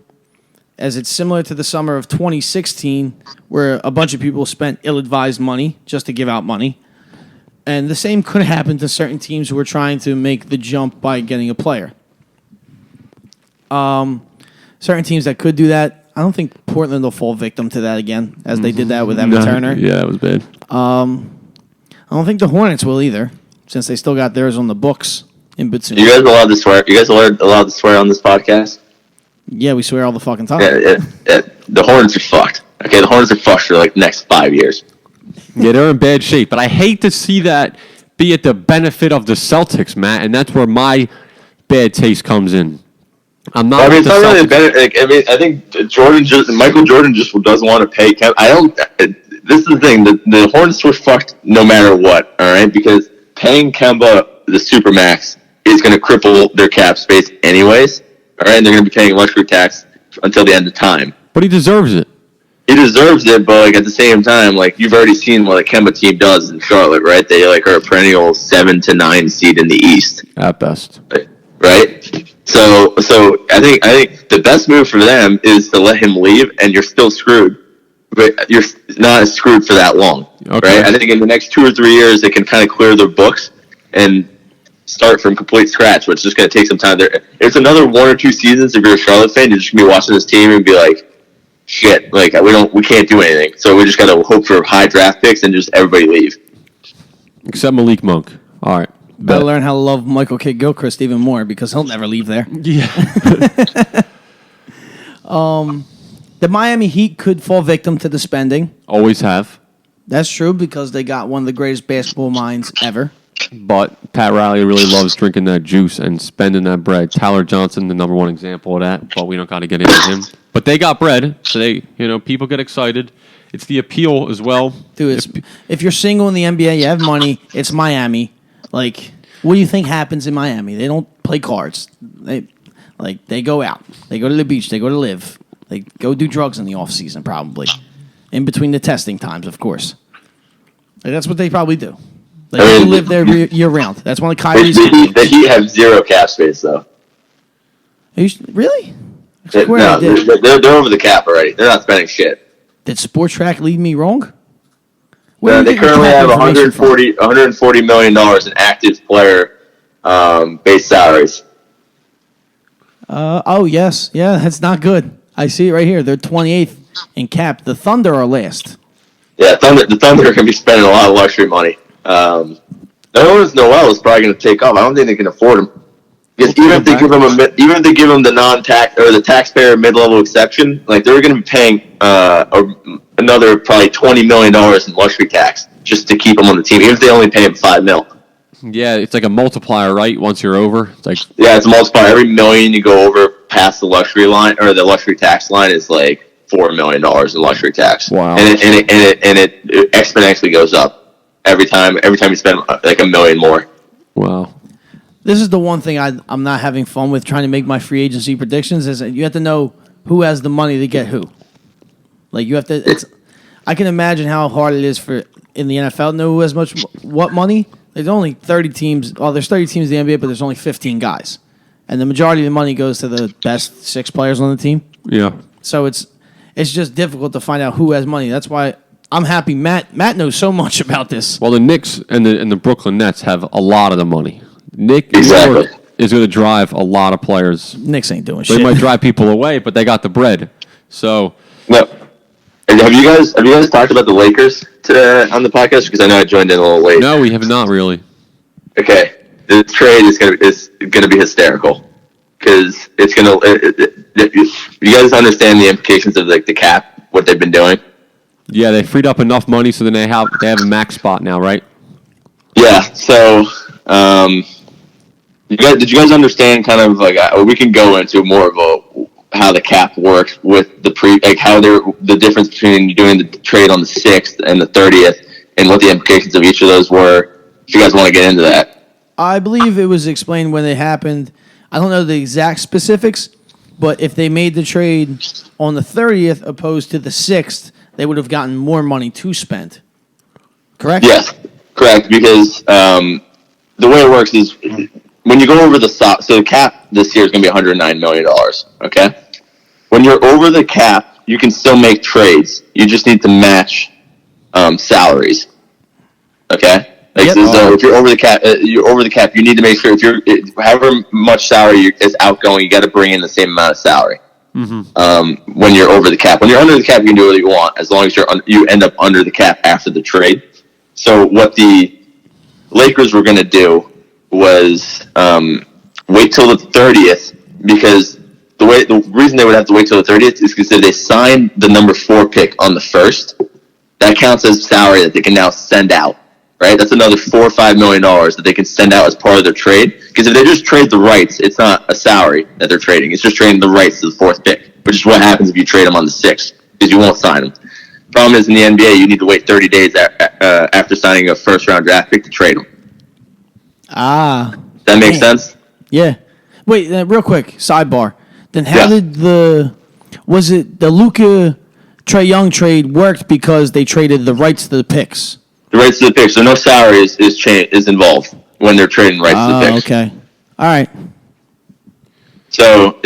as it's similar to the summer of 2016 where a bunch of people spent ill-advised money just to give out money. And the same could happen to certain teams who are trying to make the jump by getting a player. Certain teams that could do that. I don't think Portland will fall victim to that again, as they did that with Evan Turner. Yeah, it was bad. I don't think the Hornets will either, since they still got theirs on the books in between. You guys allowed to swear? You guys allowed to swear on this podcast? Yeah, we swear all the fucking time. Yeah. The Hornets are fucked. Okay, the Hornets are fucked for the next 5 years. Yeah, they're in bad shape, but I hate to see that be at the benefit of the Celtics, Matt, and that's where my bad taste comes in. I'm not. It's not really a benefit. I think Michael Jordan just doesn't want to pay Kemba. This is the thing. The Hornets were fucked no matter what. All right, because paying Kemba the supermax is going to cripple their cap space anyways. All right, and they're going to be paying luxury tax until the end of time. But he deserves it. He deserves it, but at the same time, you've already seen what a Kemba team does in Charlotte, right? They are a perennial 7 to 9 seed in the East at best, right? So I think the best move for them is to let him leave, and you're still screwed, but you're not screwed for that long, okay. Right? I think in the next 2 or 3 years they can kind of clear their books and start from complete scratch, which is just going to take some time. It's another 1 or 2 seasons. If you're a Charlotte fan, you're just going to be watching this team and be like, shit, we can't do anything. So we just got to hope for high draft picks and just everybody leave. Except Malik Monk. All right. Better learn how to love Michael Kidd Gilchrist even more because he'll never leave there. Yeah. The Miami Heat could fall victim to the spending. Always have. That's true because they got one of the greatest basketball minds ever. But Pat Riley really loves drinking that juice and spending that bread. Tyler Johnson, the number one example of that, but we don't got to get into him. But they got bread, so people get excited. It's the appeal as well. Dude, if you're single in the NBA, you have money, it's Miami. Like, what do you think happens in Miami? They don't play cards. They go out. They go to the beach. They go to live. They go do drugs in the off season, probably. In between the testing times, of course. Like, that's what they probably do. They live there year round. That's one of Kyrie's things. The Heat have zero cap space, though. Really? They're over the cap already. They're not spending shit. Did Sports Track lead me wrong? They currently have $140 million in active player base salaries. Yes. Yeah, that's not good. I see it right here. They're 28th in cap. The Thunder are last. Yeah, the Thunder are going to be spending a lot of luxury money. Nerlens Noel is probably going to take off. I don't think they can afford him. Because even if they give him the non-tax or the taxpayer mid-level exception, like they're going to be paying another probably $20 million in luxury tax just to keep him on the team, even if they only pay him $5 million. Yeah, it's like a multiplier, right? Once you're over, it's like it's a multiplier. Every million you go over past the luxury line or the luxury tax line is like $4 million in luxury tax. Wow! And it exponentially goes up every time you spend like $1 million more. Wow. This is the one thing I'm not having fun with trying to make my free agency predictions is that you have to know who has the money to get who. Like you have to. I can imagine how hard it is in the NFL to know who has what money. There's only 30 teams. Well, there's 30 teams in the NBA, but there's only 15 guys, and the majority of the money goes to the best 6 players on the team. Yeah. So it's just difficult to find out who has money. That's why I'm happy Matt knows so much about this. Well, the Knicks and the Brooklyn Nets have a lot of the money. Nick exactly. is going to drive a lot a players. Knicks ain't doing shit. They might drive people away, but they got the bread. So, no. Have you guys talked about the Lakers today on the podcast? Because I know I joined in a little late. No, we have not really. Okay, the trade is gonna be hysterical because it's gonna. You guys understand the implications of like the cap, what they've been doing? Yeah, they freed up enough money, so then they have a max spot now, right? Yeah. So, did you guys understand kind of like we can go into more of how the cap works with how the difference between doing the trade on the 6th and the 30th and what the implications of each of those were. If you guys want to get into that. I believe it was explained when it happened. I don't know the exact specifics, but if they made the trade on the 30th opposed to the 6th, they would have gotten more money to spend. Correct? Yes, correct. Because the way it works is when you go over the so the cap this year is going to be $109 million. Okay, when you're over the cap, you can still make trades. You just need to match salaries. Okay. Like, so if you're over the cap, you need to make sure however much salary is outgoing, you got to bring in the same amount of salary. Mm-hmm. When you're over the cap, when you're under the cap, you can do what you want as long as you end up under the cap after the trade. So what the Lakers were going to do was wait till the 30th because the reason they would have to wait till the 30th is because if they signed the number 4 pick on the 1st, that counts as salary that they can now send out. Right, that's another $4 or $5 million that they can send out as part of their trade. Because if they just trade the rights, it's not a salary that they're trading. It's just trading the rights to the 4th pick, which is what happens if you trade them on the 6th, because you won't sign them. Problem is, in the NBA, you need to wait 30 days after signing a first-round draft pick to trade them. That makes sense? Yeah. Wait, real quick, sidebar. Then how did was it the Luka Trae Young trade worked because they traded the rights to the picks? The rights to the picks. So no salary is involved when they're trading rights to the picks. Okay. All right. So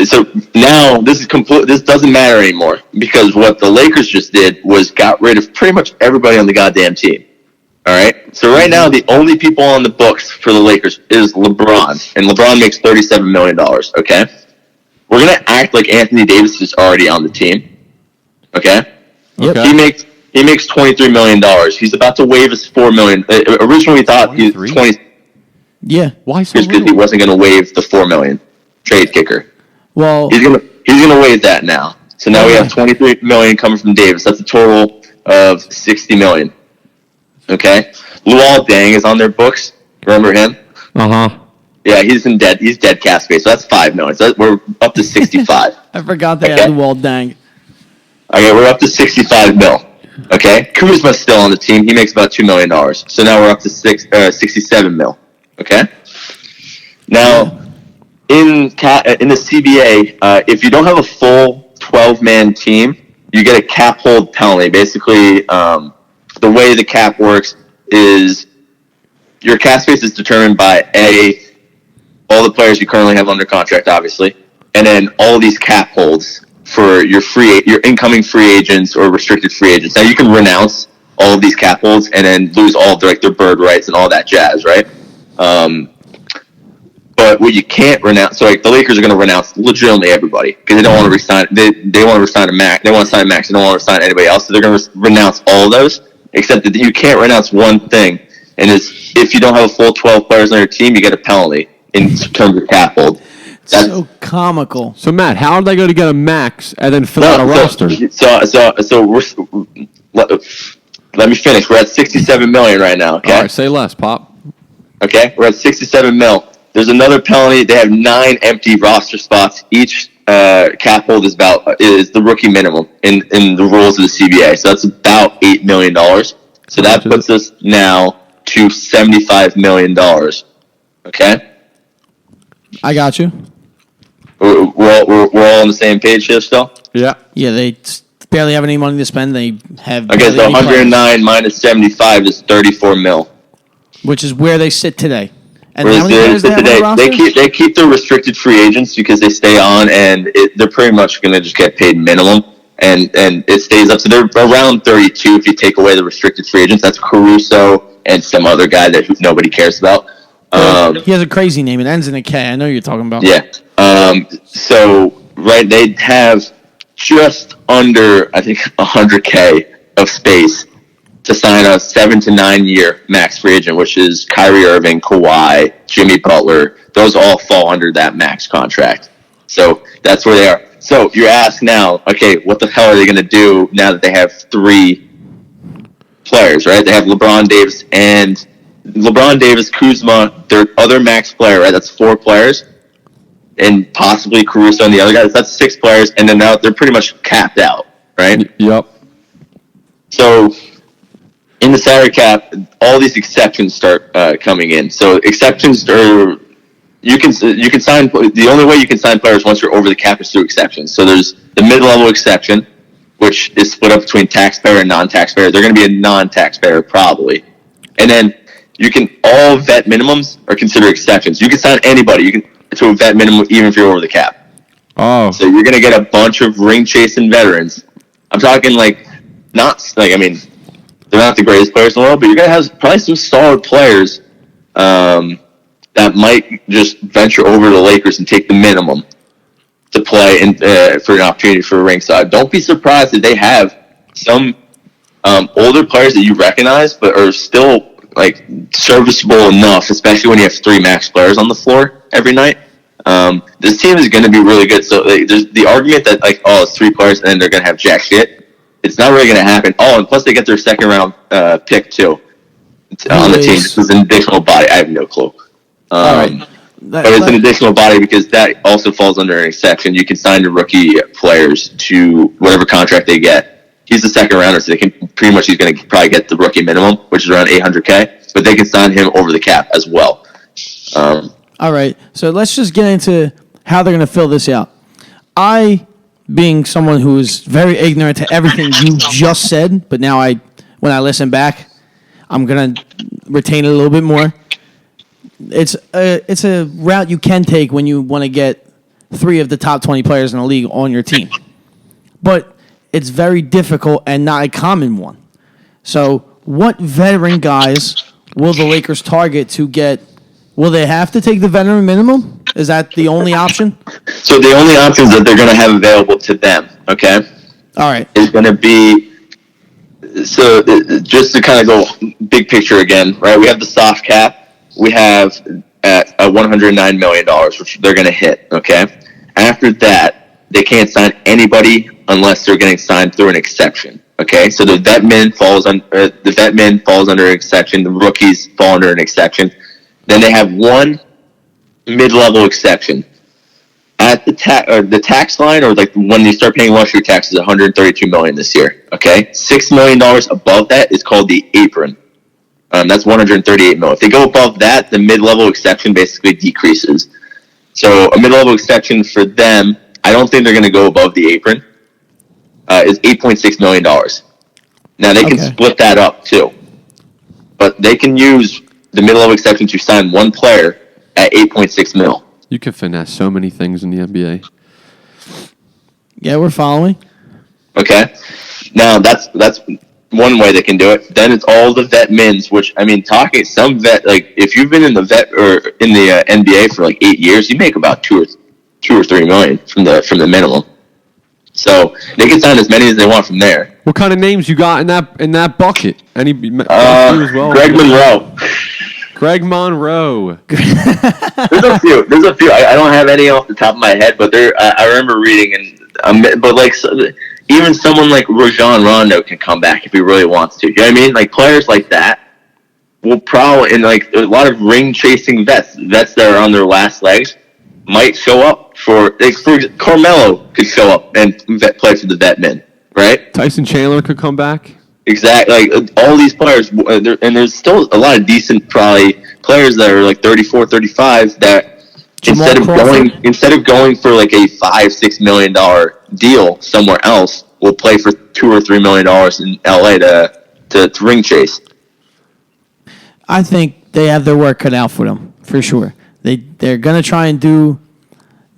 now this doesn't matter anymore because what the Lakers just did was got rid of pretty much everybody on the goddamn team. All right. So right now the only people on the books for the Lakers is LeBron, and LeBron makes $37 million. Okay. We're gonna act like Anthony Davis is already on the team. Okay. Yep. He makes $23 million. He's about to waive his $4 million. Originally, we thought he was 20. Yeah. Why so Just because he little? wasn't going to waive the $4 million trade kicker. Well, He's gonna waive that now. So now we have $23 million coming from Davis. That's a total of $60 million. Okay, Luol Deng is on their books. Remember him? Yeah, he's dead cap space. So that's $5 million. So we're up to 65. I forgot they had the wall dang. Okay, we're up to 65 mil. Okay, Kuzma's still on the team. He makes about $2 million. So now we're up to 67 mil. Okay. Now, in the CBA, if you don't have a full 12-man team, you get a cap hold penalty. Basically, the way the cap works is your cap space is determined by all the players you currently have under contract, obviously, and then all these cap holds for your incoming free agents or restricted free agents. Now you can renounce all of these cap holds and then lose all of their bird rights and all that jazz, right? But what you can't renounce, so like the Lakers are going to renounce legitimately everybody because they don't want to resign. They want to resign a Max. They want to sign Max. They don't want to resign anybody else. So they're going to renounce all of those, except that you can't renounce one thing, and it's if you don't have a full 12 players on your team, you get a penalty in terms of cap hold. That's so comical. So Matt, how are they going to get a max and then fill out a roster? So let me finish. We're at 67 million right now. Okay. All right, say less, Pop. Okay, we're at 67 mil. There's another penalty. They have 9 empty roster spots. Each cap hold is the rookie minimum in the rules of the CBA. So that's about $8 million. So that puts us now to $75 million. Okay? I got you. We're all on the same page here still? Yeah. Yeah, they barely have any money to spend. They have Okay, so 109 minus 75 is 34 mil. Which is where they sit today. And Whereas how many players they have on the roster? they keep their restricted free agents because they stay on, and they're pretty much going to just get paid minimum, and it stays up. So they're around 32 if you take away the restricted free agents. That's Caruso and some other guy that nobody cares about. He has a crazy name. It ends in a K. I know you're talking about. Yeah. So they have just under, I think, 100K of space to sign a 7 to 9 year max free agent, which is Kyrie Irving, Kawhi, Jimmy Butler. Those all fall under that max contract. So that's where they are. So you're asked now, okay, what the hell are they going to do now that they have 3 players, right? They have LeBron Davis, Kuzma, their other max player, right? That's 4 players. And possibly Caruso and the other guys. That's 6 players. And then now they're pretty much capped out, right? Yep. So in the salary cap, all these exceptions start coming in. So exceptions are you can sign. The only way you can sign players once you're over the cap is through exceptions. So there's the mid-level exception, which is split up between taxpayer and non-taxpayer. They're going to be a non-taxpayer probably, and then all vet minimums are considered exceptions. You can sign anybody to a vet minimum even if you're over the cap. Oh. So you're going to get a bunch of ring-chasing veterans. I'm talking they're not the greatest players in the world, but you're going to have probably some solid players that might just venture over to the Lakers and take the minimum to play for an opportunity for a ringside. Don't be surprised if they have some older players that you recognize but are still serviceable enough, especially when you have 3 max players on the floor every night. This team is going to be really good. So there's the argument that it's 3 players and then they're going to have jack shit. It's not really going to happen. Oh, and plus they get their second round pick too on the team. This is an additional body. I have no clue. All right. But it's an additional body because that also falls under an exception. You can sign the rookie players to whatever contract they get. He's the second rounder, so he's going to probably get the rookie minimum, which is around $800K. But they can sign him over the cap as well. All right. So let's just get into how they're going to fill this out. Being someone who is very ignorant to everything you just said, but now when I listen back, I'm going to retain it a little bit more. It's a route you can take when you want to get 3 of the top 20 players in the league on your team. But it's very difficult and not a common one. So what veteran guys will the Lakers target to get? Will they have to take the veteran minimum? Is that the only option? So the only options that they're going to have available to them, okay, all right, is going to be, just to kind of go big picture again, right? We have the soft cap. We have at $109 million, which they're going to hit. Okay. After that, they can't sign anybody unless they're getting signed through an exception. Okay, so the vet min falls under an exception. The rookies fall under an exception. Then they have one mid-level exception at the tax line, or like when you start paying luxury taxes, $132 million this year. Okay, $6 million above that is called the apron. That's $138 million. If they go above that, the mid-level exception basically decreases. So a mid-level exception for them, I don't think they're going to go above the apron. Is $8.6 million. Now, they can split that up, too. But they can use the mid-level exception to sign one player at $8.6 million. You can finesse so many things in the NBA. Yeah, we're following. Okay. Now, that's one way they can do it. Then it's all the vet mins, which, I mean, some vet, like, if you've been in the vet or in the NBA for like 8 years, you make about $2 or $3 million from the minimum. So they can sign as many as they want from there. What kind of names you got in that bucket? Any as well? Greg Monroe. Greg Monroe. There's a few. I don't have any off the top of my head, but I remember reading but like even someone like Rajon Rondo can come back if he really wants to. You know what I mean? Like players like that will probably, and like a lot of ring chasing vets that are on their last legs might show up for Carmelo could show up and play for the vet men, right? Tyson Chandler could come back. Exactly. Like all these players, and there's still a lot of decent probably players that are like 34, 35 that instead of going for like a $5-6 million deal somewhere else, will play for $2 or $3 million in LA to ring chase. I think they have their work cut out for them for sure. They're gonna try and do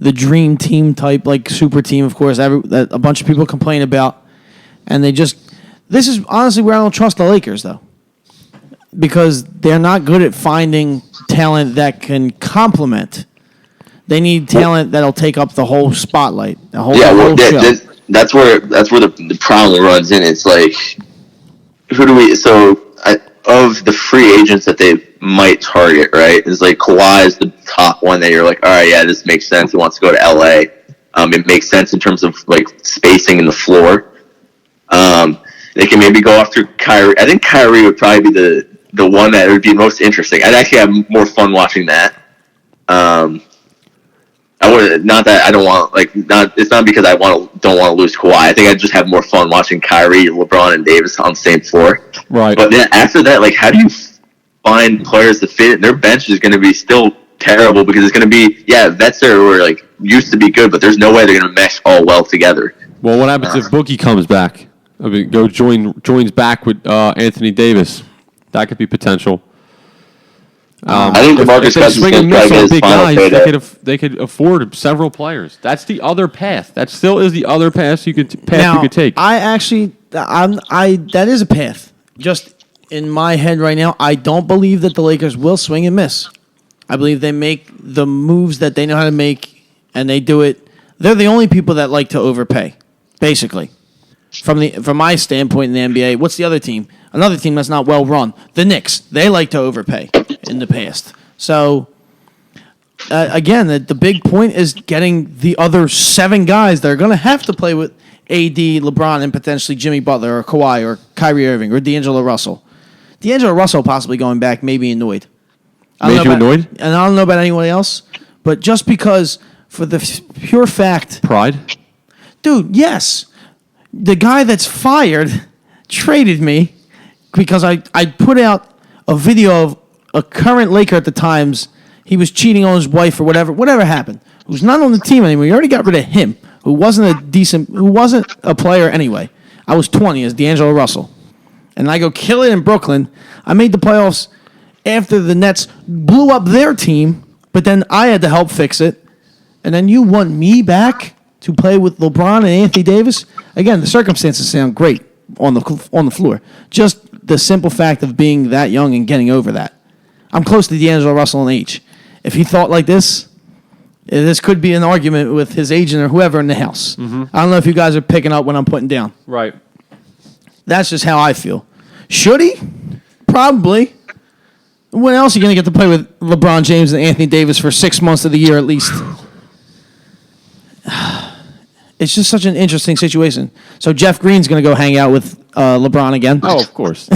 the dream team type, like super team, of course. That a bunch of people complain about, and this is honestly where I don't trust the Lakers though, because they're not good at finding talent that can complement. They need talent that'll take up the whole spotlight, the whole show. That's where the problem runs in. It's like, of the free agents that they might target, right? Is like Kawhi is the top one that you're like, all right, yeah, this makes sense. He wants to go to LA. It makes sense in terms of like spacing in the floor. They can maybe go after Kyrie. I think Kyrie would probably be the one that would be most interesting. I'd actually have more fun watching that. It's not because I don't want to lose Kawhi. I think I'd just have more fun watching Kyrie, LeBron, and Davis on the same floor. Right. But then after that, like, how do you find players to fit? Their bench is going to be still terrible because it's going to be vets that were like used to be good, but there's no way they're going to mesh all well together. Well, what happens if Boogie comes back? I mean, joins back with Anthony Davis. That could be potential. I think DeMarcus Cousins can probably get his final payday. They could afford several players. That's the other path. That still is the other path you could take. That is a path. Just in my head right now, I don't believe that the Lakers will swing and miss. I believe they make the moves that they know how to make, and they do it. They're the only people that like to overpay, basically. From my standpoint in the NBA, what's the other team? Another team that's not well run. The Knicks. They like to overpay in the past. So, again, the big point is getting the other 7 guys that are going to have to play with AD, LeBron, and potentially Jimmy Butler or Kawhi or Kyrie Irving or D'Angelo Russell. D'Angelo Russell possibly going back, maybe annoyed. Made you annoyed? And I don't know about anyone else, but just because for the pure fact... Pride? Dude, yes. The guy that's fired traded me because I put out a video of a current Laker at the times. He was cheating on his wife or whatever happened. Who's not on the team anymore. You already got rid of him, who wasn't a player anyway. I was 20 as D'Angelo Russell. And I go kill it in Brooklyn. I made the playoffs after the Nets blew up their team, but then I had to help fix it. And then you want me back to play with LeBron and Anthony Davis? Again, the circumstances sound great on the floor. Just the simple fact of being that young and getting over that. I'm close to D'Angelo Russell in age. If he thought like this could be an argument with his agent or whoever in the house. Mm-hmm. I don't know if you guys are picking up what I'm putting down. Right. That's just how I feel. Should he? Probably. When else are you going to get to play with LeBron James and Anthony Davis for 6 months of the year at least? It's just such an interesting situation. So Jeff Green's going to go hang out with LeBron again. Oh, of course.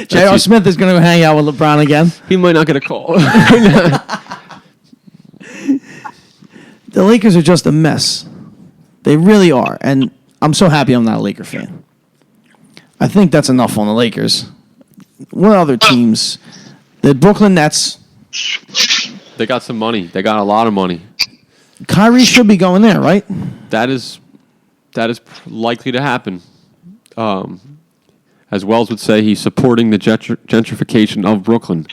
J.R. Smith is going to go hang out with LeBron again. He might not get a call. The Lakers are just a mess. They really are. And I'm so happy I'm not a Laker fan. I think that's enough on the Lakers. What other teams? The Brooklyn Nets. They got some money. They got a lot of money. Kyrie should be going there, right? That is likely to happen. As Wells would say, he's supporting the gentrification of Brooklyn.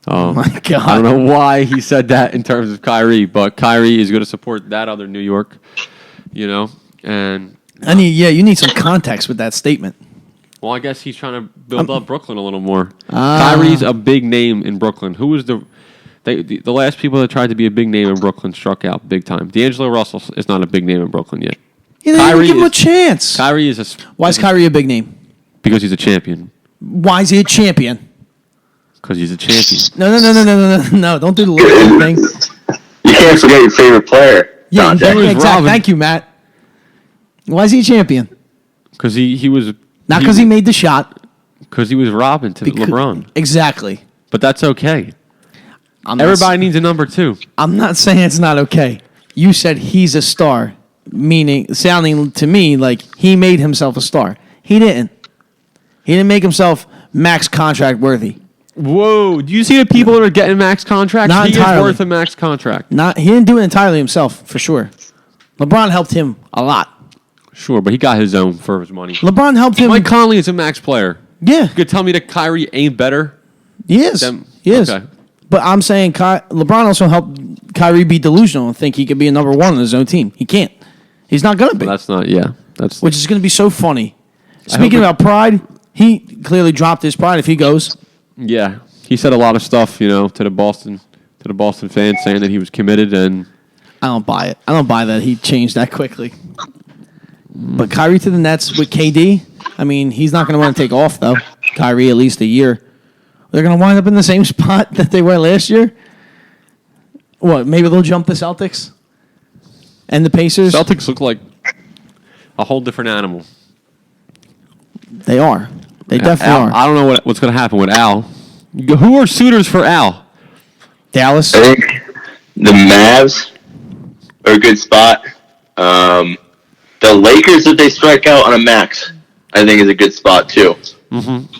Oh my God. I don't know why he said that in terms of Kyrie, but Kyrie is going to support that other New York, and you need some context with that statement. well, I guess he's trying to build up Brooklyn a little more. Kyrie's a big name in Brooklyn. Who was the last people that tried to be a big name in Brooklyn struck out big time? D'Angelo Russell is not a big name in Brooklyn yet. You didn't even give him a chance. Kyrie is Why is Kyrie a big name? Because he's a champion. Why is he a champion? Because he's a champion. No. Don't do the little thing. You can't forget your favorite player, Yeah, Dante. exactly. Thank you, Matt. Why is he a champion? Because he was... Not because he made the shot. Because he was robbing to LeBron. Exactly. But that's okay. Everybody needs a number 2. I'm not saying it's not okay. You said he's a star, sounding to me like he made himself a star. He didn't. He didn't make himself max contract worthy. Whoa! Do you see the people that are getting max contracts? Not he entirely. is worth a max contract. He didn't do it entirely himself, for sure. LeBron helped him a lot. Sure, but he got his own for his money. LeBron helped him. Mike Conley is a max player. Yeah, You could tell me that Kyrie ain't better? he is. He is. Okay. But I'm saying LeBron also helped Kyrie be delusional and think he could be a number 1 on his own team. He can't. He's not going to be. That's not, yeah. That's Which is going to be so funny. Speaking about pride, he clearly dropped his pride if he goes. Yeah. He said a lot of stuff, to the Boston fans saying that he was committed, and I don't buy it. I don't buy that he changed that quickly. But Kyrie to the Nets with KD, I mean, he's not going to want to take off, though. Kyrie at least a year. They're going to wind up in the same spot that they were last year? What, maybe they'll jump the Celtics? And the Pacers? Celtics look like a whole different animal. They are. They definitely Al, are. I don't know what's going to happen with Al. Who are suitors for Al? Dallas? I think the Mavs are a good spot. The Lakers, if they strike out on a max, I think is a good spot too. Mm-hmm.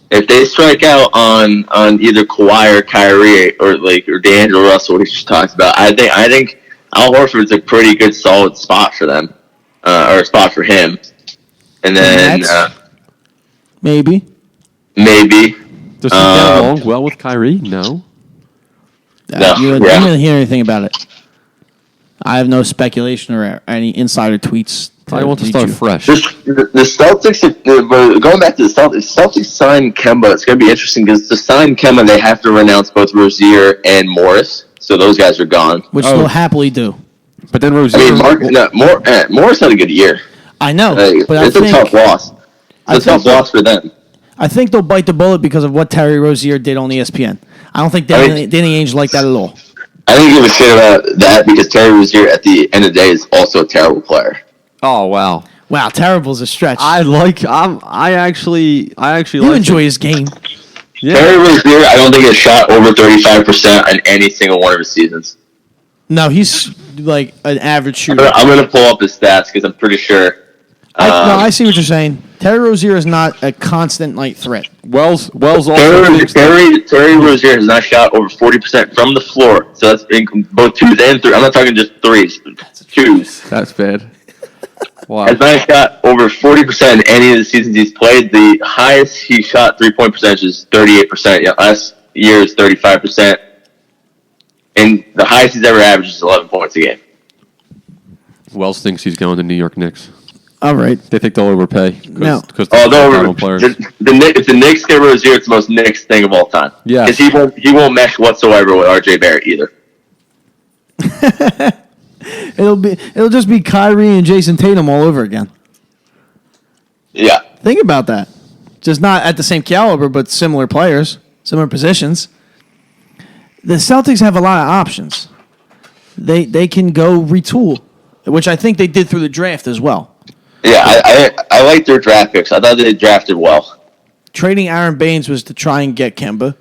If they strike out on either Kawhi or Kyrie or D'Angelo Russell, what he just talked about, I think Al Horford's a pretty good solid spot for them, or a spot for him. And then Maybe. Does he get along well with Kyrie? No. No, You yeah. didn't hear anything about it. I have no speculation or any insider tweets. I want to start fresh. The Celtics, going back to the Celtics signed Kemba. It's going to be interesting because to sign Kemba, they have to renounce both Rozier and Morris. So those guys are gone. Which they'll happily do. But then Rozier... Morris had a good year. I know. But It's a tough loss. It's a tough loss for them. I think they'll bite the bullet because of what Terry Rozier did on ESPN. I don't think Danny Ainge liked that at all. I didn't give a shit about that because Terry Rozier, at the end of the day, is also a terrible player. Oh, wow. Wow, terrible's a stretch. I actually you enjoy his game. Yeah. Terry Rozier, I don't think has shot over 35% on any single one of his seasons. No, he's like an average shooter. I'm going to pull up his stats because I'm pretty sure. I see what you're saying. Terry Rozier is not a constant threat. Wells also Terry Rozier has not shot over 40% from the floor. So that's in both twos and threes. I'm not talking just threes. Twos. That's bad. Wow. Has not shot over 40% in any of the seasons he's played. The highest he shot 3-point percentage is 38%. Yeah, last year is 35%. And the highest he's ever averaged is 11 points a game. Wells thinks he's going to New York Knicks. All right. They think they'll overpay. No. Because they're players. If the Knicks get Rozier, it's the most Knicks thing of all time. Yeah. Because he won't mesh whatsoever with RJ Barrett either. It'll just be Kyrie and Jason Tatum all over again. Yeah. Think about that. Just not at the same caliber, but similar players. similar positions. The Celtics have a lot of options. They can go retool, which I think they did through the draft as well. Yeah, I like their draft picks. I thought they drafted well. Trading Aaron Baines was to try and get Kemba.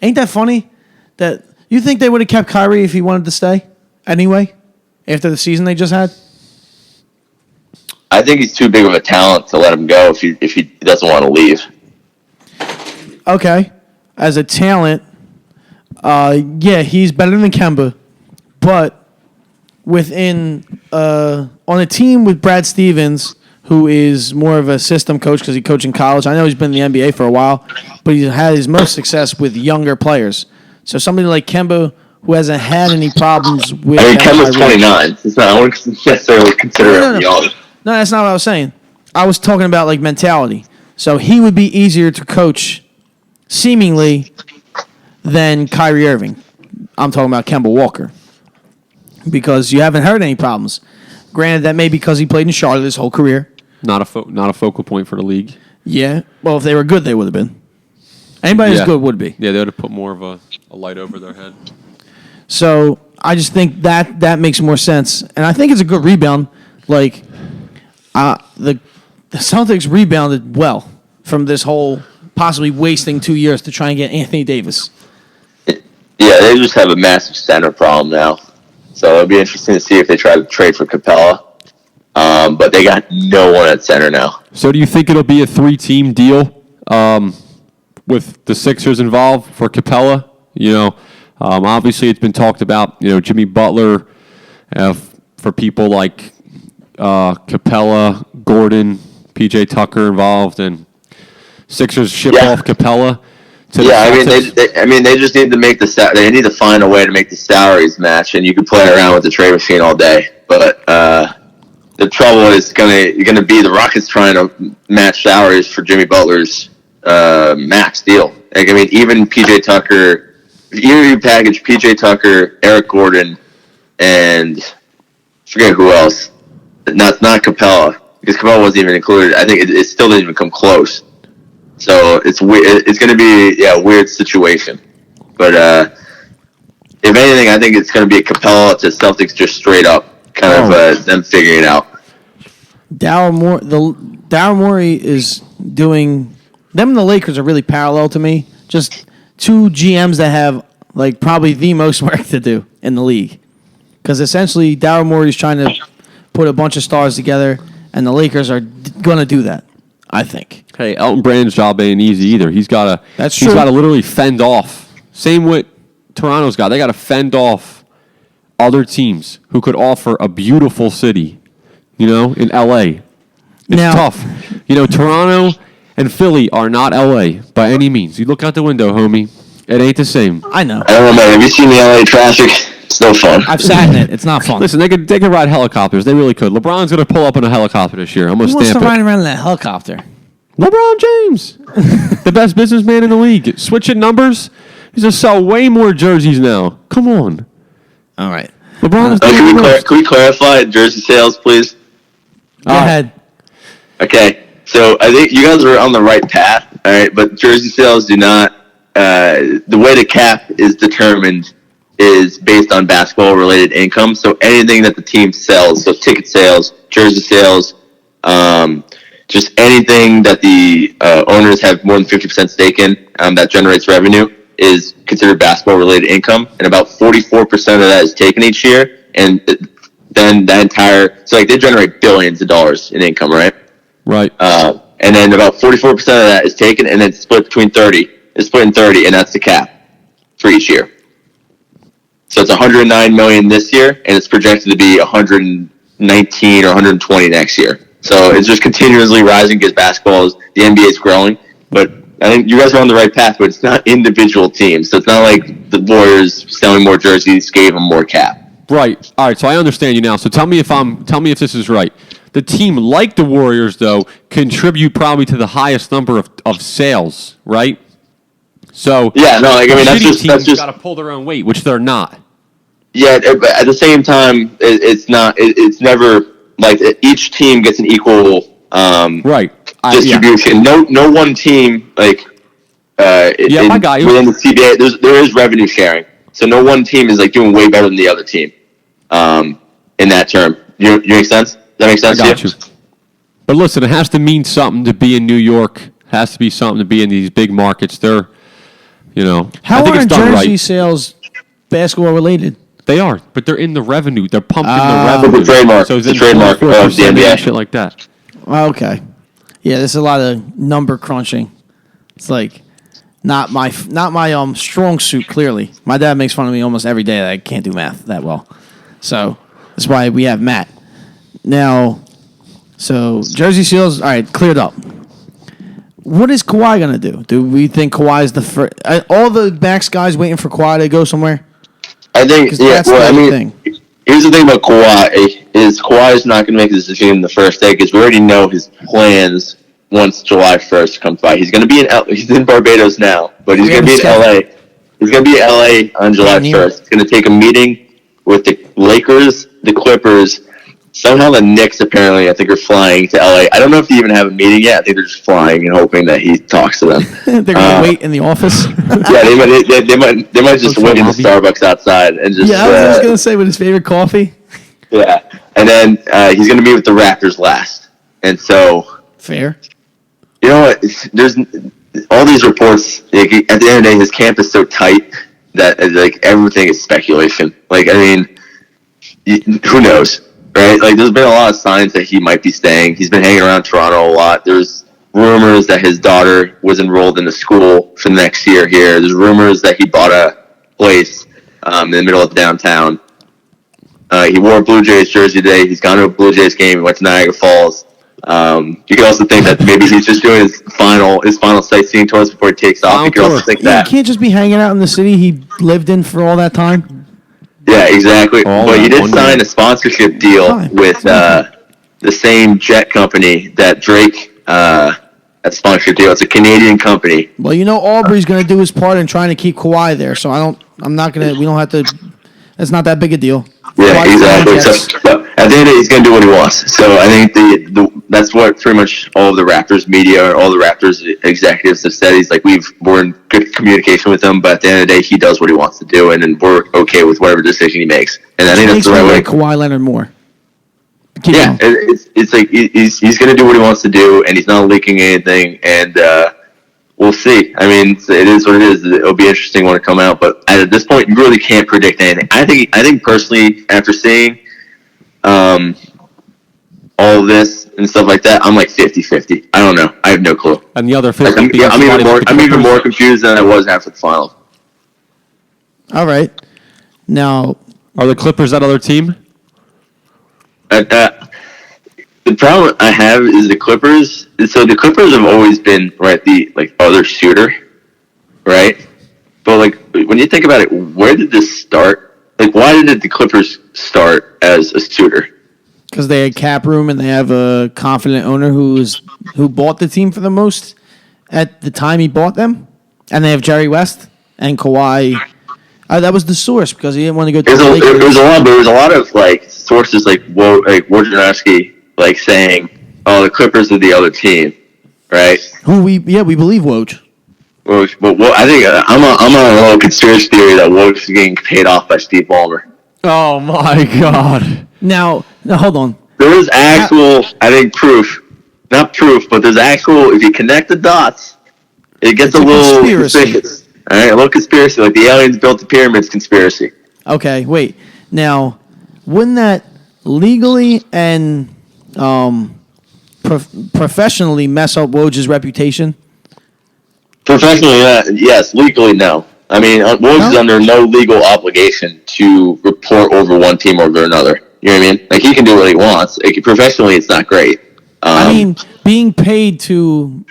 Ain't that funny? That you think they would have kept Kyrie if he wanted to stay anyway after the season they just had? I think he's too big of a talent to let him go if he doesn't want to leave. Okay, as a talent, yeah, he's better than Kemba, but within on a team with Brad Stevens, who is more of a system coach because he coached in college. I know he's been in the NBA for a while, but he's had his most success with younger players. So somebody like Kemba, who hasn't had any problems with... I mean, Kemba's 29. It's not, I wouldn't necessarily consider him young. No, that's not what I was saying. I was talking about, like, mentality. So he would be easier to coach, seemingly, than Kyrie Irving. I'm talking about Kemba Walker. Because you haven't heard any problems. Granted, that may be because he played in Charlotte his whole career. Not a focal point for the league. Yeah. Well, if they were good, they would have been. Anybody who's good would be. Yeah, they would have put more of a light over their head. So I just think that makes more sense. And I think it's a good rebound. Like, the Celtics rebounded well from this whole possibly wasting 2 years to try and get Anthony Davis. Yeah, they just have a massive center problem now. So it'll be interesting to see if they try to trade for Capella. But they got no one at center now. So do you think it'll be a 3-team deal with the Sixers involved for Capella? You know, obviously it's been talked about, you know, Jimmy Butler for people like Capella, Gordon, PJ Tucker involved, and Sixers ship off Capella. They just need to make they need to find a way to make the salaries match, and you can play around with the trade machine all day. But the trouble is gonna be the Rockets trying to match salaries for Jimmy Butler's max deal. Like, I mean, even PJ Tucker, even if you package PJ Tucker, Eric Gordon, and forget who else. Not Capella, because Capella wasn't even included. I think it still didn't even come close. So it's weird. It's going to be a weird situation. But if anything, I think it's going to be a Capella to Celtics just straight up, kind of them figuring it out. Daryl Morey is doing them, and the Lakers are really parallel to me. Just two GMs that have like probably the most work to do in the league, because essentially Daryl Morey is trying to put a bunch of stars together, and the Lakers are going to do that, I think. Hey, Elton Brand's job ain't easy either. He's got to literally fend off. Same with Toronto's got. They got to fend off other teams who could offer a beautiful city, you know, in L.A. It's tough. You know, Toronto and Philly are not L.A. by any means. You look out the window, homie. It ain't the same. I know. I don't know, man. Have you seen the L.A. traffic? It's no fun. I've sat in it. It's not fun. Listen, they could ride helicopters. They really could. LeBron's going to pull up in a helicopter this year. I'm going to stamp it. Who wants to ride around in that helicopter? LeBron James, the best businessman in the league. Switching numbers, he's going to sell way more jerseys now. Come on. All right. LeBron is can we clarify jersey sales, please? Go ahead. Okay, so I think you guys are on the right path, all right, but jersey sales do not, the way the cap is determined is based on basketball-related income, so anything that the team sells, so ticket sales, jersey sales, just anything that the owners have more than 50% stake in that generates revenue is considered basketball-related income, and about 44% of that is taken each year, and then that entire, so like they generate billions of dollars in income, right? Right. And then about 44% of that is taken and then split between 30. It's split in 30, and that's the cap for each year. So it's 109 million this year, and it's projected to be 119 or 120 next year. So it's just continuously rising because basketball is, the NBA is growing. But I think you guys are on the right path, but it's not individual teams. So it's not like the Warriors selling more jerseys gave them more cap. Right. All right. So I understand you now. So tell me if this is right. The team, like the Warriors, though, contribute probably to the highest number of sales, right? So yeah, no, like, I mean that's just got to pull their own weight, which they're not. Yeah, but at the same time, it's not. It's never like each team gets an equal right distribution. Yeah. No one team like I got you. Within the CBA, there is revenue sharing, so no one team is like doing way better than the other team. In that term, you make sense? Does that make sense? I got you. But listen, it has to mean something to be in New York. It has to be something to be in these big markets. They're, How I think are it's done jersey right. sales basketball related? They are, but they're in the revenue. They're pumping the revenue. The trademark. So The trademark of the 24% NBA. and shit like that. Okay. Yeah, there's a lot of number crunching. It's like not my strong suit. Clearly, my dad makes fun of me almost every day that I can't do math that well. So that's why we have Matt now. So jersey sales, all right, cleared up. What is Kawhi gonna do? Do we think Kawhi's the first? All the Max guys waiting for Kawhi to go somewhere? I think, yeah. Well, I mean, here's the thing about Kawhi is Kawhi's not going to make a decision the first day because we already know his plans once July 1st comes by. He's going to be he's in Barbados now, but he's going to be in LA. He's going to be in LA on July 1st. He's going to take a meeting with the Lakers, the Clippers. Somehow the Knicks apparently, I think, are flying to LA. I don't know if they even have a meeting yet. I think they're just flying and hoping that he talks to them. They're gonna wait in the office. Yeah, they might just wait in the Starbucks outside and just. Yeah, I was just gonna say with his favorite coffee. Yeah, and then he's gonna meet with the Raptors last, and so. Fair. You know what? There's all these reports. Like, at the end of the day, his camp is so tight that like everything is speculation. Like, I mean, who knows? Right? Like, there's been a lot of signs that he might be staying. He's been hanging around Toronto a lot. There's rumors that his daughter was enrolled in a school for next year here. There's rumors that he bought a place in the middle of downtown. He wore a Blue Jays jersey today. He's gone to a Blue Jays game. He went to Niagara Falls. You could also think that maybe he's just doing his final sightseeing tours before he takes off. You could also think that. He can't just be hanging out in the city he lived in for all that time. Yeah, exactly. But he did sign a sponsorship deal with the same jet company that Drake had a sponsorship deal. It's a Canadian company. Well, Aubrey's going to do his part in trying to keep Kawhi there, so we don't have to. It's not that big a deal. Yeah, exactly. So, but at the end of the day, he's going to do what he wants. So I think that's what pretty much all of the Raptors media or all the Raptors executives have said. He's like, we're in good communication with him, but at the end of the day, he does what he wants to do, and we're okay with whatever decision he makes. And I think that's the right way. Kawhi Leonard more. Yeah, it's like he's going to do what he wants to do, and he's not leaking anything, and we'll see. I mean, it is what it is. It'll be interesting when it comes out, but at this point, you really can't predict anything. I think personally, after seeing all of this and stuff like that, I'm like 50-50. I don't know. I have no clue. And the other 50. I'm even more confused than I was after the finals. All right. Now, are the Clippers that other team? The problem I have is the Clippers. So the Clippers have always been the other shooter, right? But when you think about it, where did this start? Why did the Clippers start as a shooter? Because they had cap room and they have a confident owner who bought the team for the most at the time he bought them, and they have Jerry West and Kawhi. That was the source because he didn't want to go to the Lakers. There was a lot of sources like Wojnarowski saying, "Oh, the Clippers are the other team," right? We believe Woj. Woj, but I think I'm on a little conspiracy theory that Woj is getting paid off by Steve Ballmer. Oh my God! Now hold on. There is actual, I think, proof. Not proof, but there's actual. If you connect the dots, it gets a little suspicious. All right, a little conspiracy, like the aliens built the pyramids conspiracy. Okay, wait. Now, wouldn't that legally and professionally mess up Woj's reputation? Professionally, yes. Legally, no. I mean, Woj is under no legal obligation to report over one team over another. You know what I mean? He can do what he wants. Professionally, it's not great. I mean, being paid to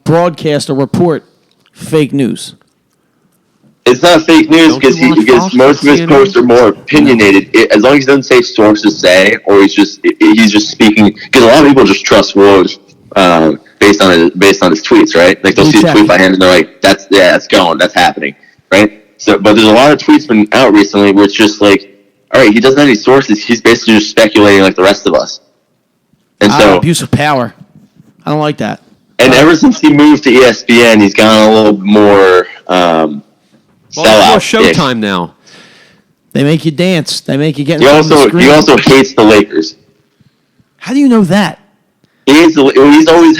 broadcast or report fake news. It's not fake news because most of his posts are more opinionated. As long as he doesn't say sources say, or he's just speaking. Because a lot of people just trust Woj based on his tweets, right? They'll see a tweet by him and they're like, that's going, that's happening, right? So, but there's a lot of tweets been out recently where it's just all right, he doesn't have any sources. He's basically just speculating like the rest of us. And so abuse of power. I don't like that. And ever since he moved to ESPN, he's gotten a little more Well, sellout. more Showtime now. They make you dance. They make you get He in front of the also screen. he also hates the Lakers. How do you know that? He's always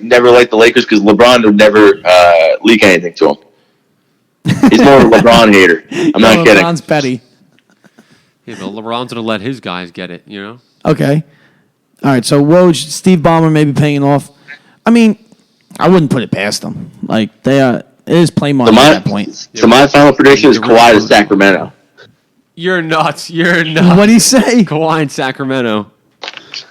never liked the Lakers because LeBron would never leak anything to him. He's more of a LeBron hater. I'm not kidding. LeBron's petty. Yeah, but LeBron's going to let his guys get it, you know? Okay. All right, so Woj, Steve Ballmer may be paying off. I mean, I wouldn't put it past them. Like, it is play money at that point. So my final prediction is Kawhi to Sacramento. You're nuts. You're nuts. What do you say? Kawhi in Sacramento.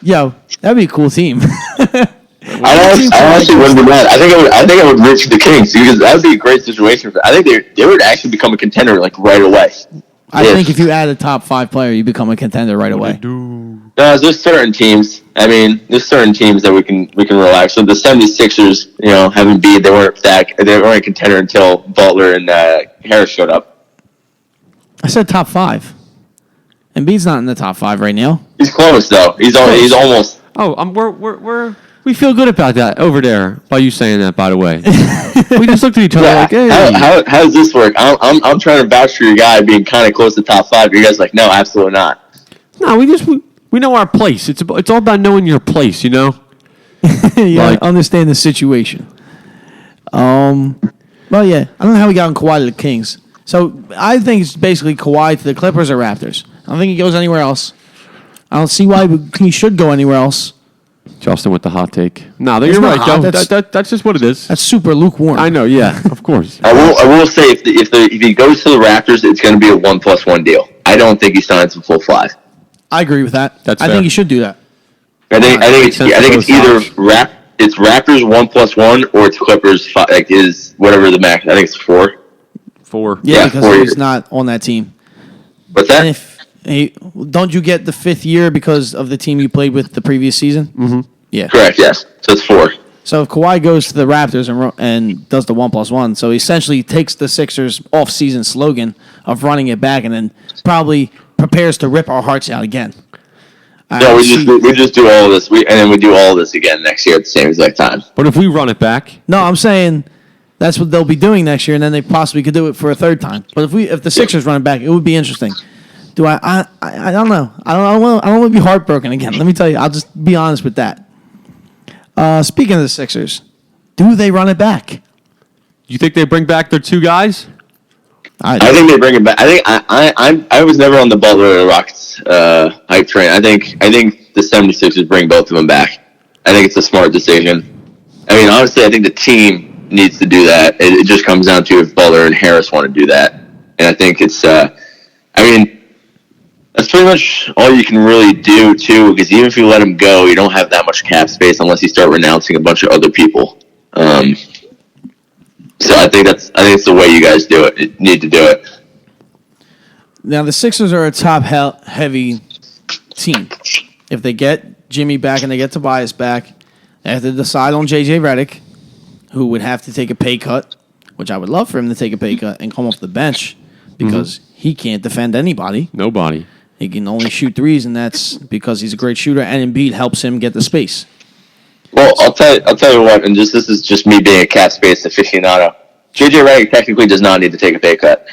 Yo, that'd be a cool team. I honestly wouldn't be mad. I think I would root for the Kings because that would be a great situation. I think they would actually become a contender like right away. I think if you add a top 5 player, you become a contender right away. No, there's certain teams. I mean, there's certain teams that we can relax. So the 76ers, have Embiid. They weren't a contender until Butler and Harris showed up. I said top 5. Embiid's not in the top 5 right now. He's close though. He's almost. Oh, we feel good about that over there by you saying that. By the way, we just looked at each other like, hey. How does this work? I'm trying to vouch for your guy being kind of close to top 5. You guys like, no, absolutely not. No, we know our place. It's all about knowing your place, you know. Yeah, understand the situation. Well, yeah, I don't know how we got on Kawhi to the Kings. So I think it's basically Kawhi to the Clippers or Raptors. I don't think he goes anywhere else. I don't see why he should go anywhere else. Justin with the hot take. No, It's you're not right, hot. Joe. That's just what it is. That's super lukewarm. I know. Yeah, of course. I will say if he goes to the Raptors, it's going to be a 1+1 deal. I don't think he signs a full 5. I agree with that. That's I fair. think he should do that. I think makes sense for it's both either sides. it's Raptors 1+1 or it's Clippers 5, like is whatever the max. I think it's 4. 4. Yeah, Yeah, because 4 he's years. not on that team. What's And that? don't you get the 5th year because of the team you played with the previous season? Mm-hmm. Yeah. Correct. Yes. So it's 4. So if Kawhi goes to the Raptors and does the 1+1, so he essentially takes the Sixers off-season slogan of running it back and then probably prepares to rip our hearts out again. No, we just do all of this. And then we do all of this again next year at the same exact time. But if we run it back, No, I'm saying that's what they'll be doing next year, and then they possibly could do it for a 3rd time. But if the Sixers run it back, it would be interesting. Do I don't know. I don't want to be heartbroken again. Let me tell you. I'll just be honest with that. Speaking of the Sixers, do they run it back? you think they bring back their 2 guys? I think they bring it back. I was never on the Butler or Rockets hype train. I think the 76ers bring both of them back. I think it's a smart decision. I mean, honestly, I think the team needs to do that. It just comes down to if Butler and Harris want to do that. And I think it's, that's pretty much all you can really do, too, because even if you let him go, you don't have that much cap space unless you start renouncing a bunch of other people. So I think it's the way you guys do it. You need to do it. Now, the Sixers are a top-heavy team. If they get Jimmy back and they get Tobias back, they have to decide on J.J. Redick, who would have to take a pay cut, which I would love for him to take a pay cut and come off the bench because he can't defend anybody. Nobody. He can only shoot threes, and that's because he's a great shooter, and Embiid helps him get the space. Well, I'll tell you what, and this is just me being a cap space aficionado. J.J. Redick technically does not need to take a pay cut.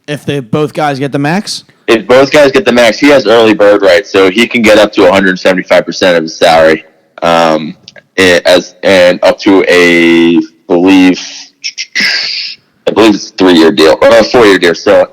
If both guys get the max? If both guys get the max, he has early bird rights, so he can get up to 175% of his salary, and up to I believe it's a 3-year deal or a 4-year deal. So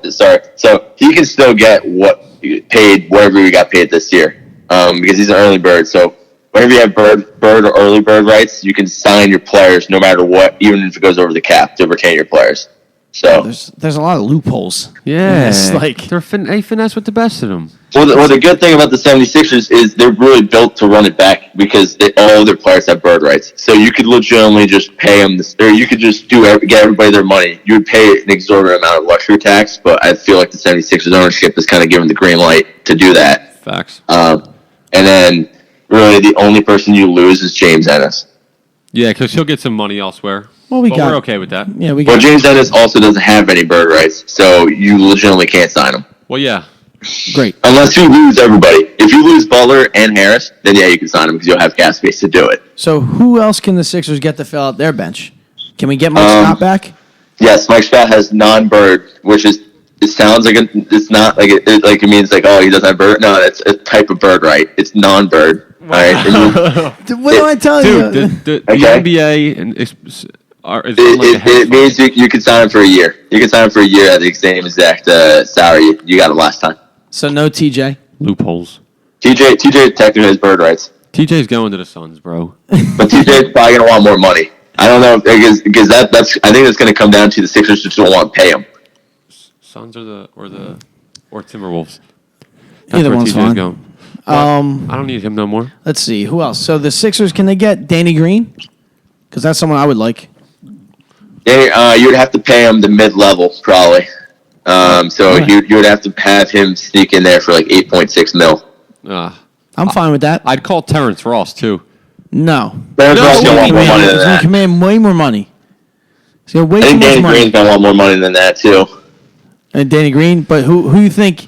he can still get whatever we got paid this year, because he's an early bird. So whenever you have bird or early bird rights, you can sign your players no matter what, even if it goes over the cap, to retain your players. So there's a lot of loopholes. Yeah. It's like They finesse with the best of them. Well, the good thing about the 76ers is they're really built to run it back because all of their players have bird rights. So you could legitimately just pay them or you could just get everybody their money. You would pay an exorbitant amount of luxury tax, but I feel like the 76ers ownership has kind of given the green light to do that. Facts. And then really the only person you lose is James Ennis. Yeah, because he'll get some money elsewhere. Well, we're okay with that. Yeah, we Well, got. James Ennis also doesn't have any bird rights, so you legitimately can't sign him. Well, yeah. Great. Unless you lose everybody. If you lose Butler and Harris, then yeah, you can sign him because you'll have cap space to do it. So who else can the Sixers get to fill out their bench? Can we get Mike Scott back? Yes, Mike Scott has non-bird, which is it sounds like it's not like it means like oh he doesn't have bird. No, it's a type of bird, right? It's non-bird. All right. What do I tell you? The Okay. NBA and it means you can sign him for a year. You can sign him for a year at the same exact salary you got him last time. So no TJ. loopholes. TJ technically has bird rights, TJ's going to the Suns, bro. but TJ's probably gonna want more money. I don't know because that's I think it's gonna come down to the Sixers just don't want to pay him. Suns or Timberwolves. That's Either where one's TJ's fine. going. I don't need him no more. Let's see who else. So the Sixers, can they get Danny Green? Because that's someone I would like. Yeah, you would have to pay him the mid-level probably. So Right. you would have to have him sneak in there for like 8.6 mil. I'm fine with that. I'd call Terrence Ross too. No. Terrence Ross gonna want more money He's than going to that. command way more money. He's going to way I too think much Danny money. Green's gonna want more money than that too. And Danny Green, but who you think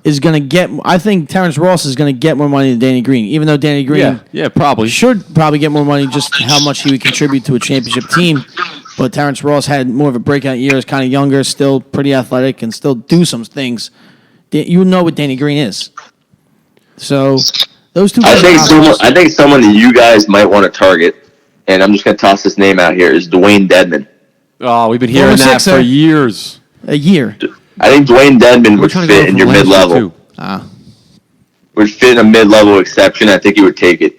is going to get? I think Terrence Ross is going to get more money than Danny Green, even though Danny Green Yeah, probably. should probably get more money just how much he would contribute to a championship team. But Terrence Ross had more of a breakout year, is kind of younger, still pretty athletic, and still do some things. You know what Danny Green is. So those two. I guys are think someone that you guys might want to target, and I'm just gonna toss this name out here, is Dwayne Dedman. Oh, we've been hearing Former that Sixer. for years. a year. I think Dwayne Dedman would trying to fit go in for your last year, mid-level. too. Would fit in a mid-level exception. I think he would take it.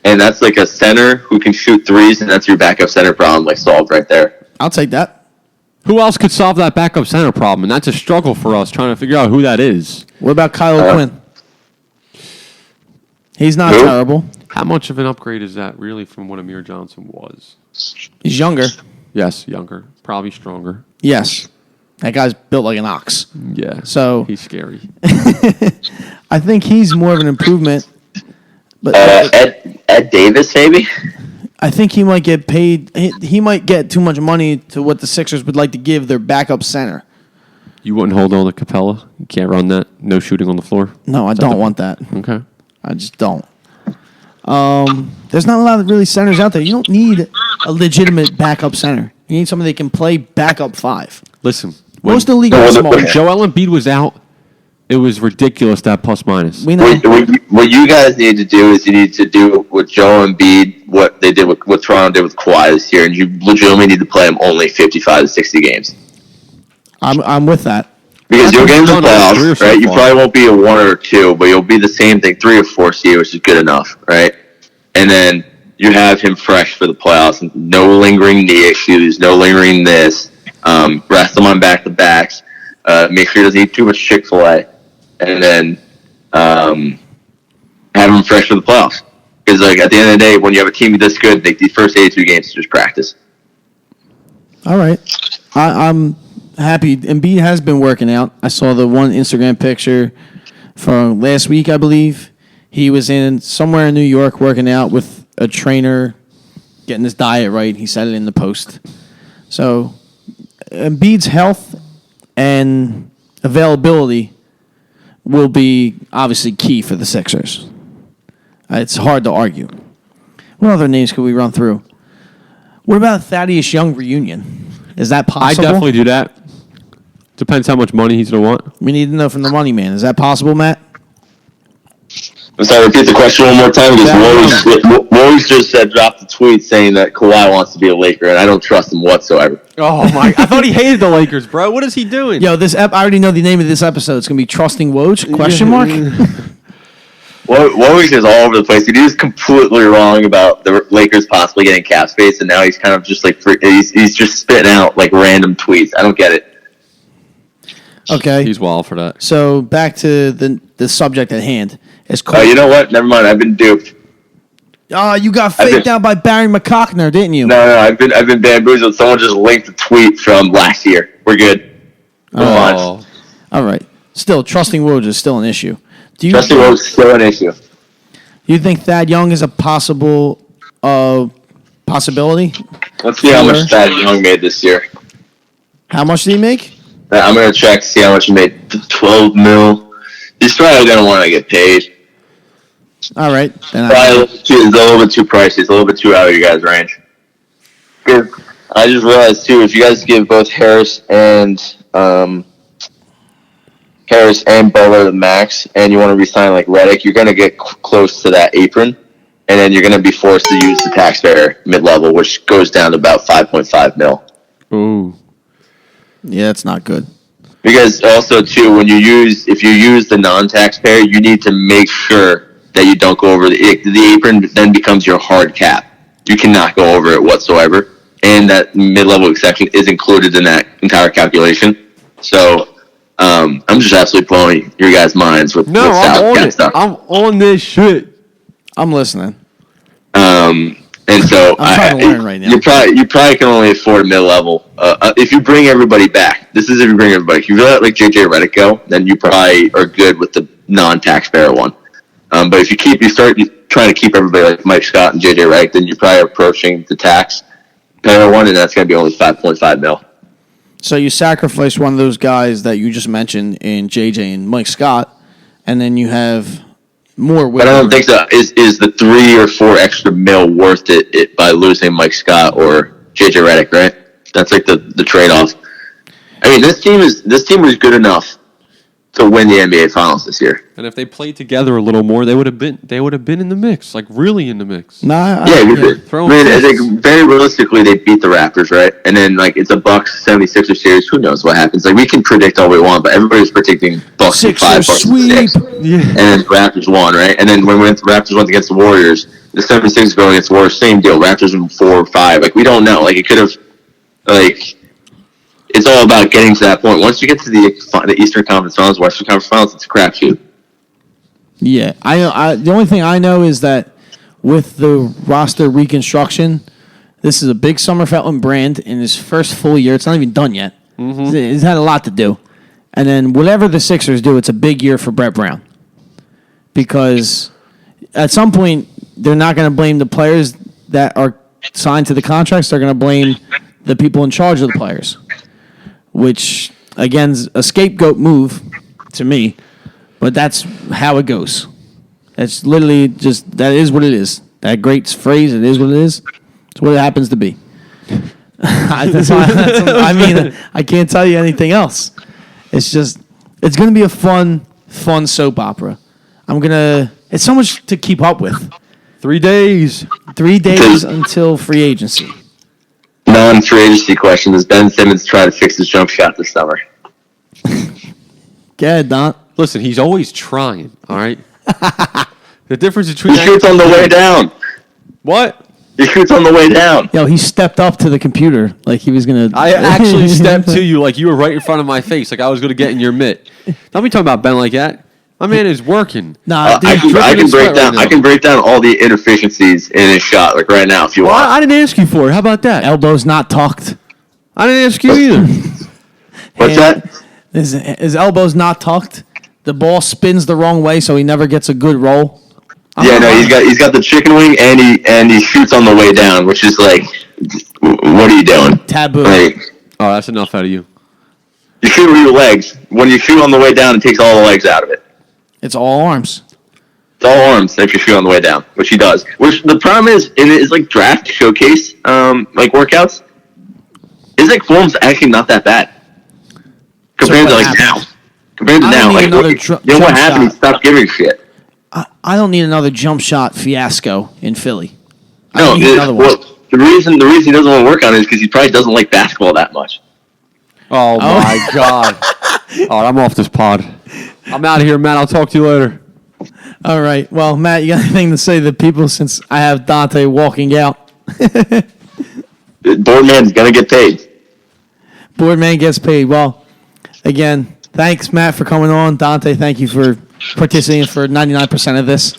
And that's like a center who can shoot threes, and that's your backup center problem, like solved right there. I'll take that. Who else could solve that backup center problem? And that's a struggle for us trying to figure out who that is. What about Kyle Quinn? He's not Who? terrible. How much of an upgrade is that really from what Amir Johnson was? He's younger. Yes, younger, probably stronger. Yes. That guy's built like an ox. Yeah, So he's scary. I think he's more of an improvement. But Ed Davis, maybe? I think he might get paid. He might get too much money to what the Sixers would like to give their backup center. You wouldn't hold on to Capella? You can't run that? No shooting on the floor? No, I don't want that. Okay. I just don't. There's not a lot of really centers out there. You don't need a legitimate backup center. You need somebody that can play backup five. Listen, Most of the league No, are the- small. when Joel Embiid was out, it was ridiculous, that plus minus. We know. What you guys need to do is you need to do with Joel Embiid what they did with what Toronto did with Kawhi this year, and you legitimately need to play him only 55 to 60 games. I'm with that. Because you'll get into the done all career playoffs, so right? You far. probably won't be a 1 or 2, but you'll be the same thing, 3 or 4 seed, which is good enough, right? And then you have him fresh for the playoffs. No lingering knee issues, no lingering this. Rest him on back-to-backs. Make sure he doesn't eat too much Chick-fil-A. And then have him fresh for the playoffs. Because like at the end of the day, when you have a team this good, like these first 82 games is just practice. All right. I'm happy. Embiid has been working out. I saw the one Instagram picture from last week, I believe. He was in somewhere in New York working out with a trainer, getting his diet right. He said it in the post. So Embiid's health and availability will be obviously key for the Sixers. It's hard to argue. What other names could we run through? What about Thaddeus Young reunion? Is that I possible? definitely do that. Depends how much money he's going to want. We need to know from the money man. Is that possible, Matt? I'm sorry, repeat the question one more time because Woj just said dropped a tweet saying that Kawhi wants to be a Laker, and I don't trust him whatsoever. Oh, my. I thought he hated the Lakers, bro. What is he doing? Yo, I already know the name of this episode. It's gonna be Trusting Woj? Question mark. Woj is all over the place. He was completely wrong about the Lakers possibly getting cap space, and now he's kind of just like he's just spitting out like random tweets. I don't get it. Okay. He's wild for that. So back to the subject at hand. Is You know what? Never mind. I've been duped. you got faked out by Barry McCockner, didn't you? No, I've been bamboozled. Someone just linked a tweet from last year. We're good. Move on. Oh, All right. Still, trusting Woj is still an issue. Trusting Woj is still an issue. You think Thad Young is a possibility? Let's see how much Thad Young made this year. How much did he make? I'm gonna check to see how much he made. 12 mil. He's probably going to want to get paid. All right. Then Probably it's a little bit too pricey. It's a little bit too out of your guys' range. I just realized, too, if you guys give both Harris and Butler the max, and you want to re-sign like Redick, you're going to get close to that apron, and then you're going to be forced to use the taxpayer mid-level, which goes down to about $5.5 mil. Ooh. Yeah, that's not good. Because also, too, if you use the non-taxpayer, you need to make sure that you don't go over the apron. Then becomes your hard cap. You cannot go over it whatsoever, and that mid-level exception is included in that entire calculation. So I'm just absolutely blowing your guys' minds with I'm on it. stuff. I'm on this shit. I'm listening. And so I'm trying to learn right now. You probably can only afford a mid-level. If you bring everybody back, this is if you bring everybody. If you let like JJ Redick go, then you probably are good with the non-taxpayer one. But if you start trying to keep everybody like Mike Scott and JJ Redick, then you're probably approaching the taxpayer one, and that's going to be only 5.5 mil. So you sacrifice one of those guys that you just mentioned in JJ and Mike Scott, and then you have more. But I don't think so. Is the 3 or 4 extra mil worth it by losing Mike Scott or JJ Redick? Right. That's like the trade off. I mean, this team was good enough to win the NBA Finals this year. And if they played together a little more, they would have been in the mix, like really in the mix. Nah, I think very realistically, they beat the Raptors, right? And then like it's a Bucks 76er series. Who knows what happens? Like we can predict all we want, but everybody's predicting Bucks in 5, Bucks in 6, and then Raptors won, right? And then when the Raptors went against the Warriors, the 76ers going against the Warriors, same deal. Raptors in 4 or 5. Like we don't know. Like it could have, like. It's all about getting to that point. Once you get to the Eastern Conference Finals, Western Conference Finals, it's a crapshoot. Yeah, I the only thing I know is that with the roster reconstruction, this is a big Summer Felton brand in his first full year. It's not even done yet. Mm-hmm. He's had a lot to do. And then whatever the Sixers do, it's a big year for Brett Brown. Because at some point, they're not going to blame the players that are signed to the contracts. They're going to blame the people in charge of the players. Which, again, is a scapegoat move to me, but that's how it goes. It's literally just, that is what it is. That great phrase, it is what it is. It's what it happens to be. I mean, I can't tell you anything else. It's going to be a fun soap opera. It's so much to keep up with. 3 days. 3 days until free agency. Non-free agency question. Does Ben Simmons try to fix his jump shot this summer? Go ahead, Don. Listen, he's always trying, all right? The difference between... He shoots on the way down. What? He shoots on the way down. Yo, he stepped up to the computer like he was going to... I actually stepped to you like you were right in front of my face, like I was going to get in your mitt. Don't be talking about Ben like that. My man is working. Nah, I can break down all the inefficiencies in his shot like right now if you want. I didn't ask you for it. How about that? Elbow's not tucked. I didn't ask you either. What's that? His elbow's not tucked. The ball spins the wrong way, so he never gets a good roll. He's got the chicken wing and he shoots on the way down, which is like, what are you doing? Taboo. Like, Oh, that's enough out of you. You shoot with your legs. When you shoot on the way down, it takes all the legs out of it. It's all arms. It's all arms if you shoot on the way down, which he does. Which the problem is, in his like draft showcase, like workouts, his like form's actually not that bad compared to like now. Compared to now, like you know what happened? He stopped giving a shit. I don't need another jump shot fiasco in Philly. No, the reason he doesn't want to work on it is because he probably doesn't like basketball that much. Oh my God! All right, I'm off this pod. I'm out of here, Matt. I'll talk to you later. All right. Well, Matt, you got anything to say to the people since I have Dante walking out? Boardman's going to get paid. Boardman gets paid. Well, again, thanks, Matt, for coming on. Dante, thank you for participating for 99% of this.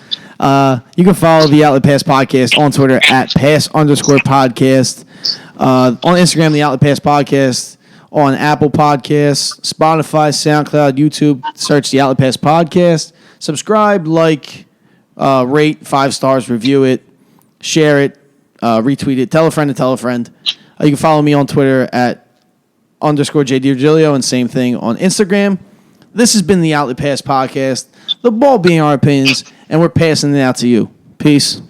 You can follow the Outlet Pass Podcast on Twitter at @pass_podcast. On Instagram, the Outlet Pass Podcast. On Apple Podcasts, Spotify, SoundCloud, YouTube. Search the Outlet Pass Podcast. Subscribe, like, rate, 5 stars, review it, share it, retweet it, tell a friend to tell a friend. You can follow me on Twitter at _JDirgilio and same thing on Instagram. This has been the Outlet Pass Podcast. the ball being our opinions, and we're passing it out to you. Peace.